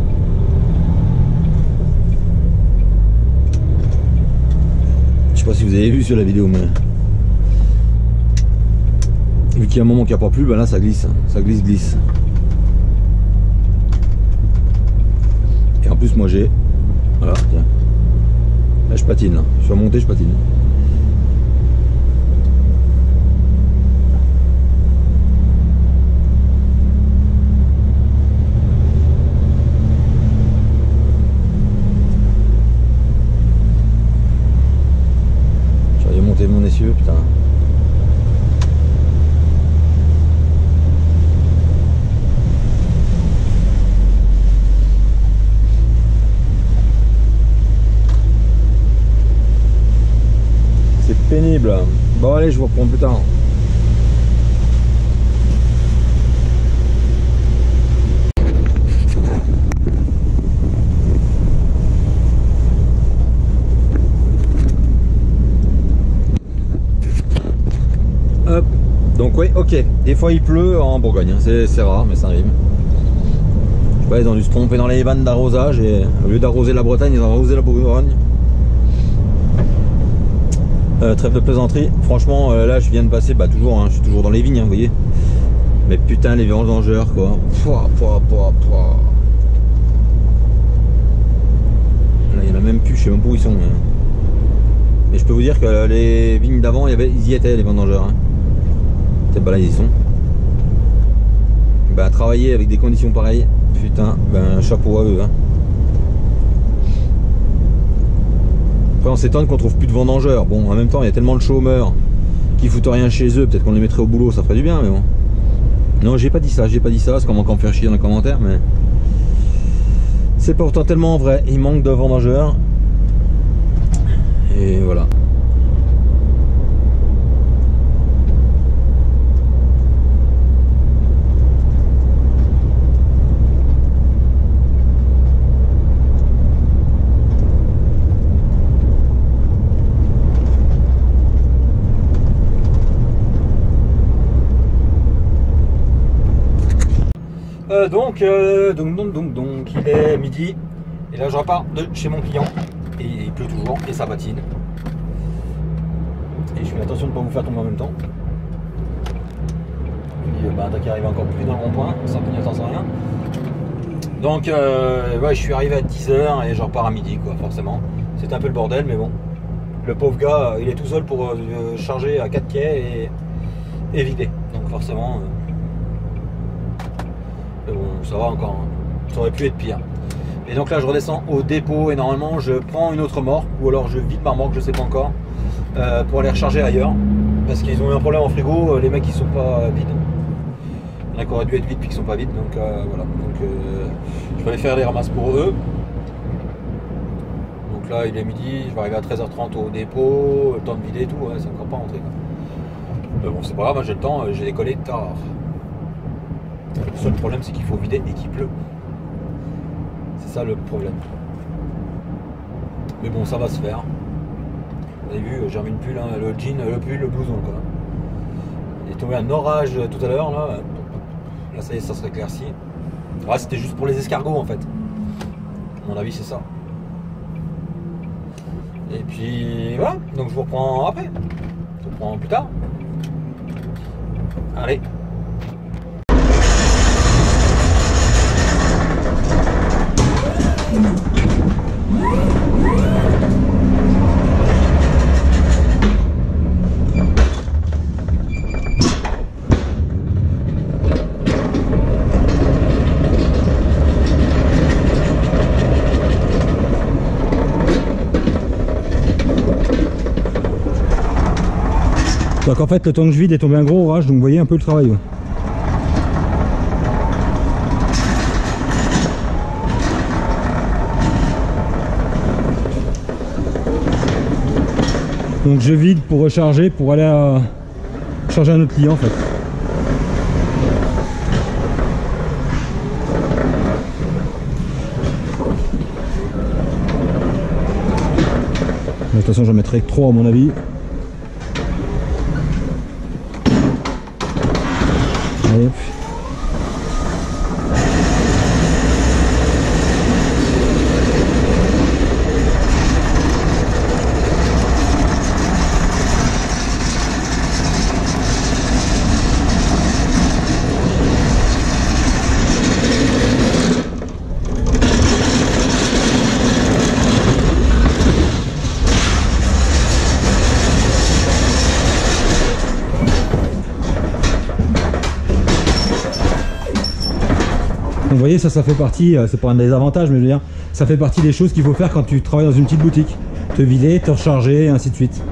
je sais pas si vous avez vu sur la vidéo, mais vu qu'il y a un moment qu'il n'y a pas plu, ben là ça glisse, glisse. Et en plus moi j'ai, voilà, tiens. Là je patine, là. Je suis remonté, je patine. Mon essieu, putain. terrible. Bon allez, je vous reprends plus tard. Hop. Donc oui, ok. Des fois il pleut en Bourgogne, hein. C'est rare, mais ça arrive. Je sais pas, ils ont dû se tromper dans les vannes d'arrosage et au lieu d'arroser la Bretagne, ils ont arrosé la Bourgogne. Trêve de plaisanterie. Franchement, là je viens de passer, bah toujours, hein, je suis toujours dans les vignes, hein, vous voyez. Mais putain, les vendangeurs quoi. Pouah, pouah, pouah, pouah. Là, il y en a même plus, je sais même pas où ils sont. Hein. Mais je peux vous dire que les vignes d'avant, ils y étaient les vendangeurs. Hein. Bah là ils y sont. Bah travailler avec des conditions pareilles, putain, ben chapeau à eux. Hein. Après on s'étonne qu'on trouve plus de vendangeurs. Bon, en même temps il y a tellement de chômeurs qui foutent rien chez eux, peut-être qu'on les mettrait au boulot, ça ferait du bien, mais bon. Non, j'ai pas dit ça, c'est qu'on va encore me faire chier dans les commentaires, mais c'est pourtant tellement vrai, il manque de vendangeurs. Et voilà. Donc, il est midi et là je repars de chez mon client et il pleut toujours et ça patine et je fais attention de ne pas vous faire tomber en même temps. Puis t'as qu'à arriver encore plus dans le rond-point sans clignotant sans rien. Donc ouais, je suis arrivé à 10 h et je repars à midi quoi, forcément. C'est un peu le bordel mais bon. Le pauvre gars il est tout seul pour charger à 4 quais et vider. Donc forcément bon, ça va encore, hein. Ça aurait pu être pire. Et donc là je redescends au dépôt et normalement je prends une autre remorque ou alors je vide ma remorque, je sais pas encore, pour aller recharger ailleurs parce qu'ils ont eu un problème en frigo, les mecs ils sont pas vides. Il y en a qui auraient dû être vides puis qui sont pas vides, donc voilà. Donc je vais aller faire les ramasses pour eux. Donc là il est midi, je vais arriver à 13h30 au dépôt, le temps de vider et tout, ouais, c'est encore pas rentré. Bon c'est pas grave, j'ai le temps, j'ai décollé tard. Le seul problème c'est qu'il faut vider et qu'il pleut. C'est ça le problème. Mais bon ça va se faire. Vous avez vu, j'ai remis le pull, hein, le jean, le pull, le blouson quoi. Il est tombé un orage tout à l'heure là. Là ça y est, ça se éclairci. Ah, c'était juste pour les escargots en fait. À mon avis c'est ça. Et puis voilà, donc je vous reprends après. Je vous reprends plus tard. Allez. Donc en fait le temps que je vide est tombé un gros orage, donc vous voyez un peu le travail. Ouais. Donc je vide pour recharger, pour aller à charger un autre client en fait. De toute façon j'en mettrai que 3 à mon avis. Allez. Donc vous voyez, ça fait partie, c'est pas un des avantages, mais je veux dire, ça fait partie des choses qu'il faut faire quand tu travailles dans une petite boutique. Te vider, te recharger, et ainsi de suite.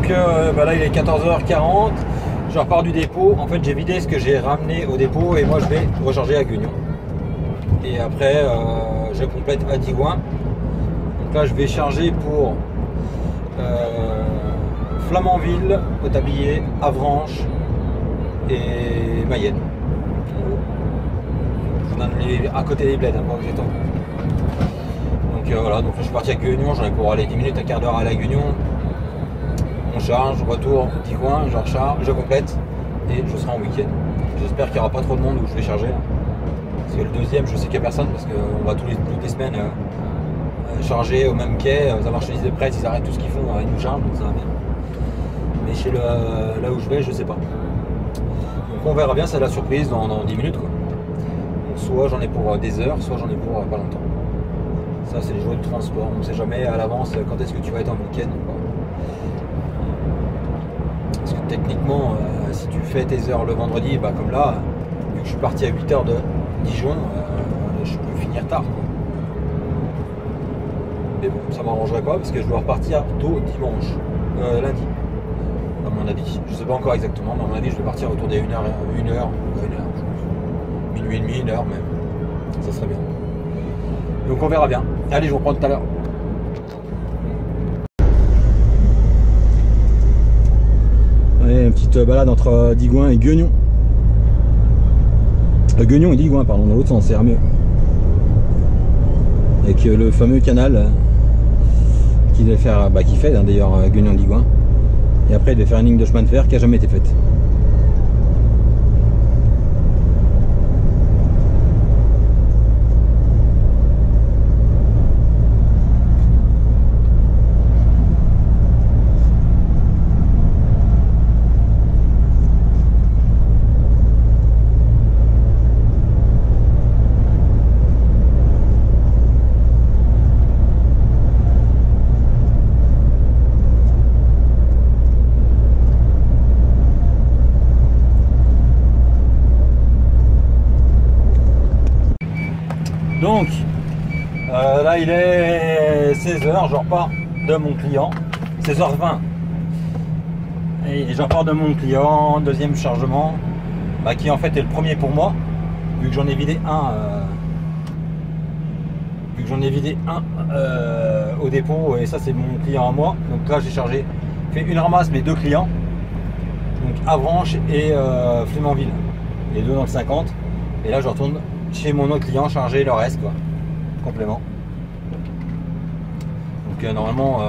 Donc là il est 14h40, je repars du dépôt. En fait j'ai vidé ce que j'ai ramené au dépôt et moi je vais recharger à Guignon. Et après je complète à Digoin. Donc là je vais charger pour Flamanville, Tablier, Avranches et Mayenne. Je vous donne à côté des bleds, hein, pas exactement. Donc voilà, donc je suis parti à Guignon, j'en ai pour aller 10 minutes, un quart d'heure à la Guignon. On charge, retour, Digoin, je recharge, je complète et je serai en week-end. J'espère qu'il n'y aura pas trop de monde où je vais charger. Parce que le deuxième, je sais qu'il n'y a personne parce qu'on va toutes les semaines charger au même quai. Ça marche les presse, ils arrêtent tout ce qu'ils font, ils nous chargent, donc ça va bien. Mais chez là où je vais, je sais pas. Donc on verra bien, c'est la surprise dans 10 minutes quoi. Donc soit j'en ai pour des heures, soit j'en ai pour pas longtemps. Ça c'est les jours de transport, on ne sait jamais à l'avance quand est-ce que tu vas être en week-end ou pas. Parce que techniquement, si tu fais tes heures le vendredi, bah, comme là, vu que je suis parti à 8h de Dijon, je peux finir tard quoi. Mais bon, ça m'arrangerait pas parce que je dois repartir tôt dimanche, lundi. À mon avis, je sais pas encore exactement, mais à mon avis je vais partir autour des 1h, minuit et demi, 1h même, ça serait bien. Donc on verra bien. Allez, je vous reprends tout à l'heure. Allez, une petite balade entre Digoin et Guignon. Guignon et Digoin, pardon, dans l'autre sens, c'est mieux. Avec le fameux canal qui devait faire, qui fait d'ailleurs Guignon-Digoin. Et après il devait faire une ligne de chemin de fer qui n'a jamais été faite. Donc là il est 16h, je repars de mon client, 16h20 et je repars de mon client, deuxième chargement qui en fait est le premier pour moi vu que j'en ai vidé un au dépôt et ça c'est mon client à moi. Donc là j'ai chargé, fait une ramasse mes deux clients, donc Avranches et Flamanville, les deux dans le 50 et là je retourne chez mon autre client charger le reste quoi, complément. Donc normalement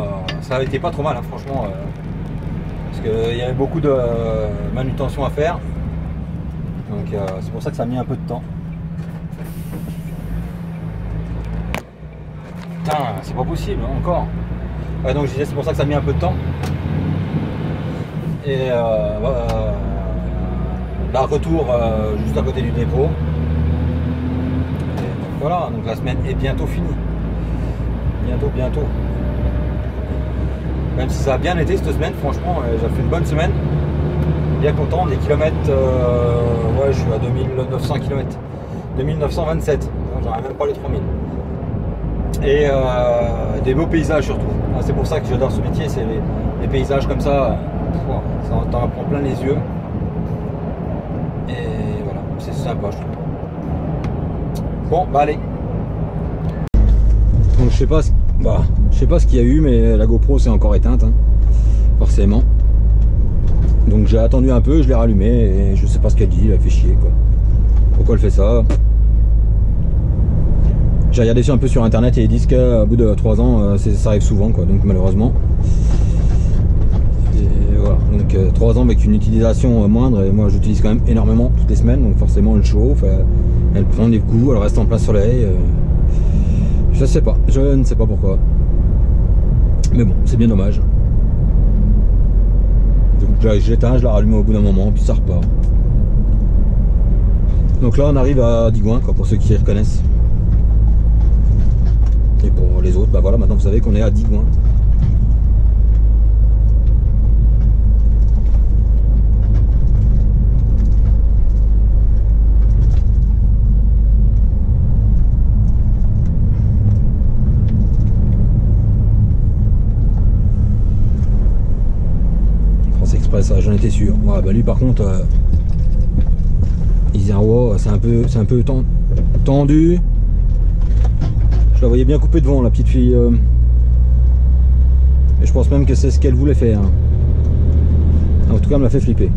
ça a été pas trop mal hein, franchement parce qu'il y avait beaucoup de manutention à faire, donc c'est pour ça que ça a mis un peu de temps. Putain, c'est pas possible hein, encore. Ouais, donc je disais c'est pour ça que ça a mis un peu de temps. Et là retour juste à côté du dépôt. Voilà, donc la semaine est bientôt finie. Bientôt. Même si ça a bien été cette semaine, franchement, j'ai fait une bonne semaine. Bien content, des kilomètres, ouais, je suis à 2900 km. 2927, j'aurais même pas les 3000. Et des beaux paysages surtout. C'est pour ça que j'adore ce métier, c'est les paysages comme ça, ça t'en prend plein les yeux. Et voilà, c'est sympa je trouve. Bon, bah allez. Donc je sais pas ce qu'il y a eu, mais la GoPro s'est encore éteinte, hein, forcément. Donc j'ai attendu un peu, je l'ai rallumé et je sais pas ce qu'elle dit, elle fait chier quoi. Pourquoi elle fait ça? J'ai regardé un peu sur internet et ils disent qu'à bout de 3 ans, ça arrive souvent quoi, donc malheureusement. Et voilà, donc 3 ans avec une utilisation moindre, et moi j'utilise quand même énormément toutes les semaines, donc forcément elle chauffe, elle prend des coups, elle reste en plein soleil. Je ne sais pas pourquoi. Mais bon, c'est bien dommage. Donc je l'éteins, je la rallume au bout d'un moment, puis ça repart. Donc là on arrive à Digoin, quoi, pour ceux qui reconnaissent. Et pour les autres, bah voilà, maintenant vous savez qu'on est à Digoin. Ouais, ça, j'en étais sûr. Ouais, bah lui, par contre, Isarwa, c'est un peu tendu. Je la voyais bien coupée devant, la petite fille. Et je pense même que c'est ce qu'elle voulait faire. En tout cas, elle m'a fait flipper.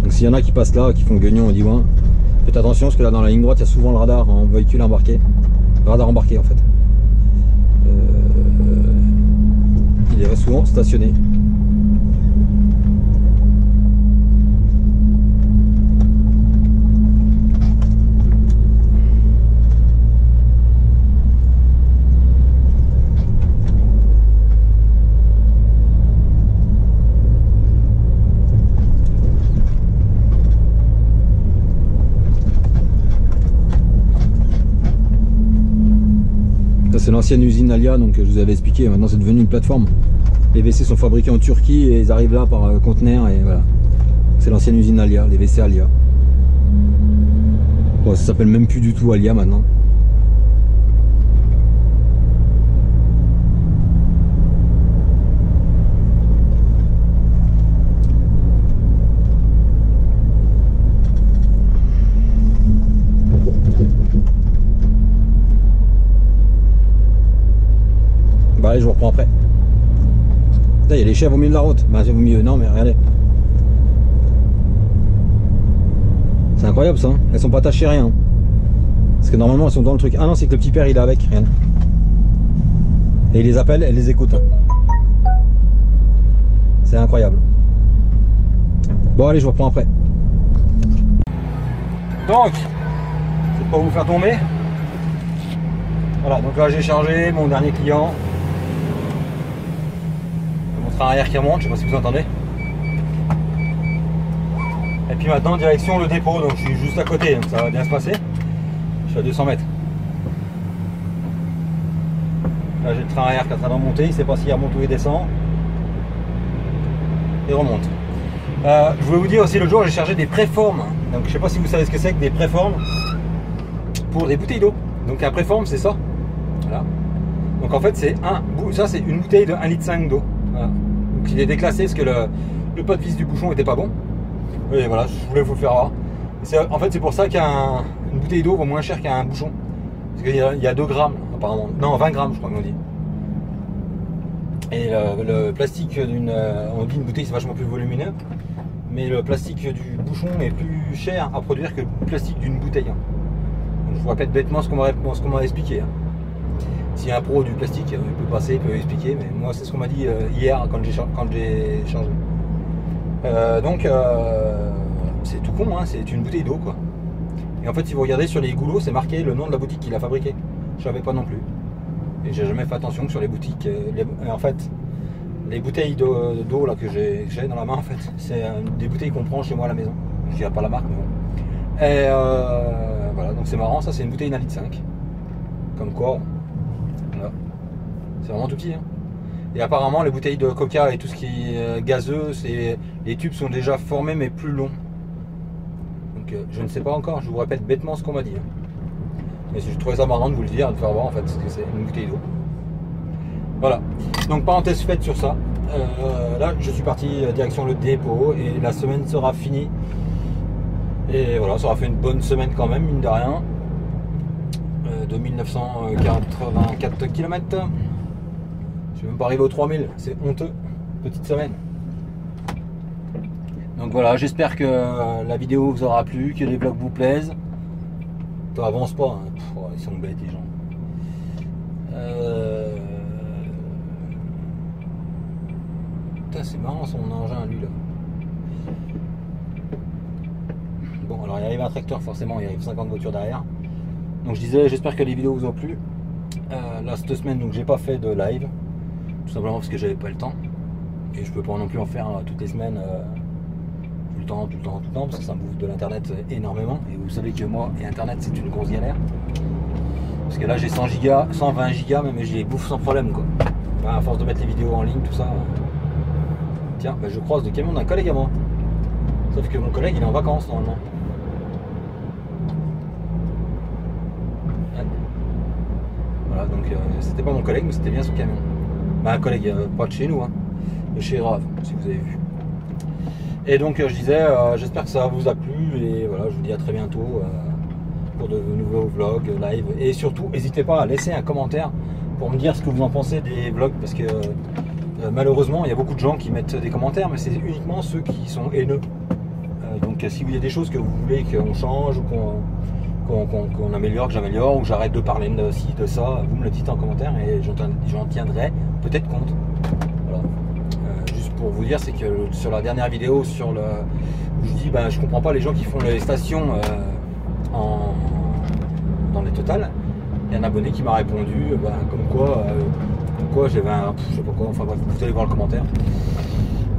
Donc s'il y en a qui passent là, qui font guignon au Diwan, faites attention parce que là dans la ligne droite, il y a souvent le radar en véhicule embarqué. Le radar embarqué en fait. Il est souvent stationné. C'est l'ancienne usine Alia, donc je vous avais expliqué, maintenant c'est devenu une plateforme. Les WC sont fabriqués en Turquie et ils arrivent là par conteneur et voilà. C'est l'ancienne usine Alia, les WC Alia. Bon, ça s'appelle même plus du tout Alia maintenant. Bah allez, je vous reprends après. Putain, il y a les chèvres au milieu de la route. Bah c'est au milieu, non mais regardez. C'est incroyable ça, hein. Elles sont pas attachées rien. Parce que normalement elles sont dans le truc. Ah non, c'est que le petit père il est avec, rien. Et il les appelle, elle les écoute. C'est incroyable. Bon allez, je vous reprends après. Donc, c'est pour vous faire tomber. Voilà, donc là j'ai chargé mon dernier client. Arrière qui remonte, je sais pas si vous entendez. Et puis maintenant direction le dépôt, donc je suis juste à côté, donc ça va bien se passer. Je suis à 200 mètres. Là j'ai le train arrière qui est en train de remonter, il ne sait pas s'il remonte ou il descend. Il remonte. Je voulais vous dire aussi, le jour j'ai chargé des préformes. Donc je sais pas si vous savez ce que c'est que des préformes pour des bouteilles d'eau. Donc un préforme c'est ça. Voilà. Donc en fait c'est une bouteille de 1,5 litre d'eau. Voilà. Donc il est déclassé parce que le pot de vis du bouchon n'était pas bon. Et voilà, je voulais vous le faire voir. En fait c'est pour ça qu'une bouteille d'eau vaut moins cher qu'un bouchon. Parce qu'il y a 2 grammes apparemment. Non, 20 grammes je crois qu'on dit. Et le plastique on dit une bouteille c'est vachement plus volumineux. Mais le plastique du bouchon est plus cher à produire que le plastique d'une bouteille. Donc je vous répète bêtement ce qu'on m'a expliqué. S'il y a un pro du plastique, il peut passer, il peut expliquer, mais moi c'est ce qu'on m'a dit hier quand j'ai changé. Donc c'est tout con, hein, c'est une bouteille d'eau quoi. Et en fait si vous regardez sur les goulots, c'est marqué le nom de la boutique qui l'a fabriqué. Je savais pas non plus. Et j'ai jamais fait attention que sur les boutiques. En fait, les bouteilles d'eau là que j'ai dans la main, en fait, c'est des bouteilles qu'on prend chez moi à la maison. Je dirais pas la marque, mais bon. Et voilà, donc c'est marrant, ça c'est une bouteille d'1,5 litre. Comme quoi. C'est vraiment tout petit. Hein. Et apparemment les bouteilles de coca et tout ce qui est gazeux, les tubes sont déjà formés mais plus longs. Donc je ne sais pas encore, je vous répète bêtement ce qu'on m'a dit. Hein. Mais je trouvais ça marrant de vous le dire, de faire voir en fait ce que c'est une bouteille d'eau. Voilà, donc parenthèse faite sur ça. Là je suis parti direction le dépôt et la semaine sera finie. Et voilà, ça aura fait une bonne semaine quand même, mine de rien. 2984 km. Je suis même pas arrivé aux 3000, c'est honteux. Petite semaine. Donc voilà, j'espère que la vidéo vous aura plu, que les vlogs vous plaisent. Ça avance pas, hein. Pff, ils sont bêtes les gens. Putain, c'est marrant son engin lui là. Bon, alors il arrive un tracteur, forcément, il arrive 50 voitures derrière. Donc je disais, j'espère que les vidéos vous ont plu. Là cette semaine, donc j'ai pas fait de live, tout simplement parce que j'avais pas le temps. Et je peux pas non plus en faire toutes les semaines, tout le temps, parce que ça me bouffe de l'internet énormément. Et vous savez que moi et internet c'est une grosse galère. Parce que là j'ai 100 gigas, 120 gigas, mais je les bouffe sans problème quoi. À force de mettre les vidéos en ligne, tout ça. Tiens, bah, je croise le camion d'un collègue à moi. Sauf que mon collègue il est en vacances normalement. Voilà, donc c'était pas mon collègue, mais c'était bien son camion. Bah, un collègue, pas de chez nous, hein, de chez Rave, si vous avez vu. Et donc je disais, j'espère que ça vous a plu, et voilà, je vous dis à très bientôt pour de nouveaux vlogs, live. Et surtout, n'hésitez pas à laisser un commentaire pour me dire ce que vous en pensez des vlogs, parce que malheureusement, il y a beaucoup de gens qui mettent des commentaires, mais c'est uniquement ceux qui sont haineux. Donc si vous y a des choses que vous voulez qu'on change, ou qu'on améliore, que j'améliore, ou que j'arrête de parler de ci, de ça, vous me le dites en commentaire et j'en tiendrai peut-être compte. Voilà. Juste pour vous dire, c'est que sur la dernière vidéo, où je dis, je comprends pas les gens qui font les stations dans les totales, il y a un abonné qui m'a répondu, comme quoi j'avais un, je sais pas quoi, enfin bref, vous allez voir le commentaire.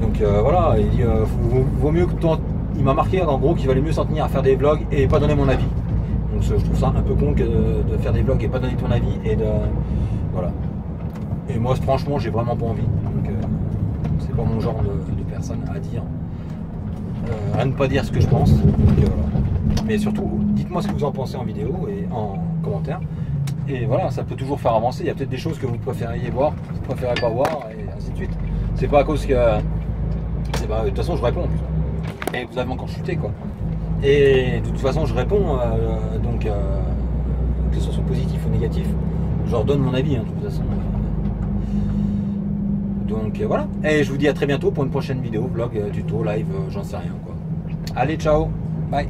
Donc voilà, il dit, vaut mieux que il m'a marqué en gros qu'il valait mieux s'en tenir à faire des vlogs et pas donner mon avis. Donc je trouve ça un peu con que de faire des vlogs et pas donner ton avis, et voilà. Et moi franchement j'ai vraiment pas envie. Donc c'est pas mon genre de personne à dire, à ne pas dire ce que je pense. Donc, voilà. Mais surtout dites-moi ce que vous en pensez en vidéo et en commentaire. Et voilà, ça peut toujours faire avancer. Il y a peut-être des choses que vous préfériez voir, que vous préférez pas voir, et ainsi de suite. C'est pas à cause que de toute façon je réponds. Et vous avez encore chuté quoi. Et de toute façon je réponds, donc que ce soit positif ou négatif, je leur donne mon avis, hein, de toute façon. Donc voilà. Et je vous dis à très bientôt pour une prochaine vidéo, vlog, tuto, live, j'en sais rien quoi. Allez, ciao, bye.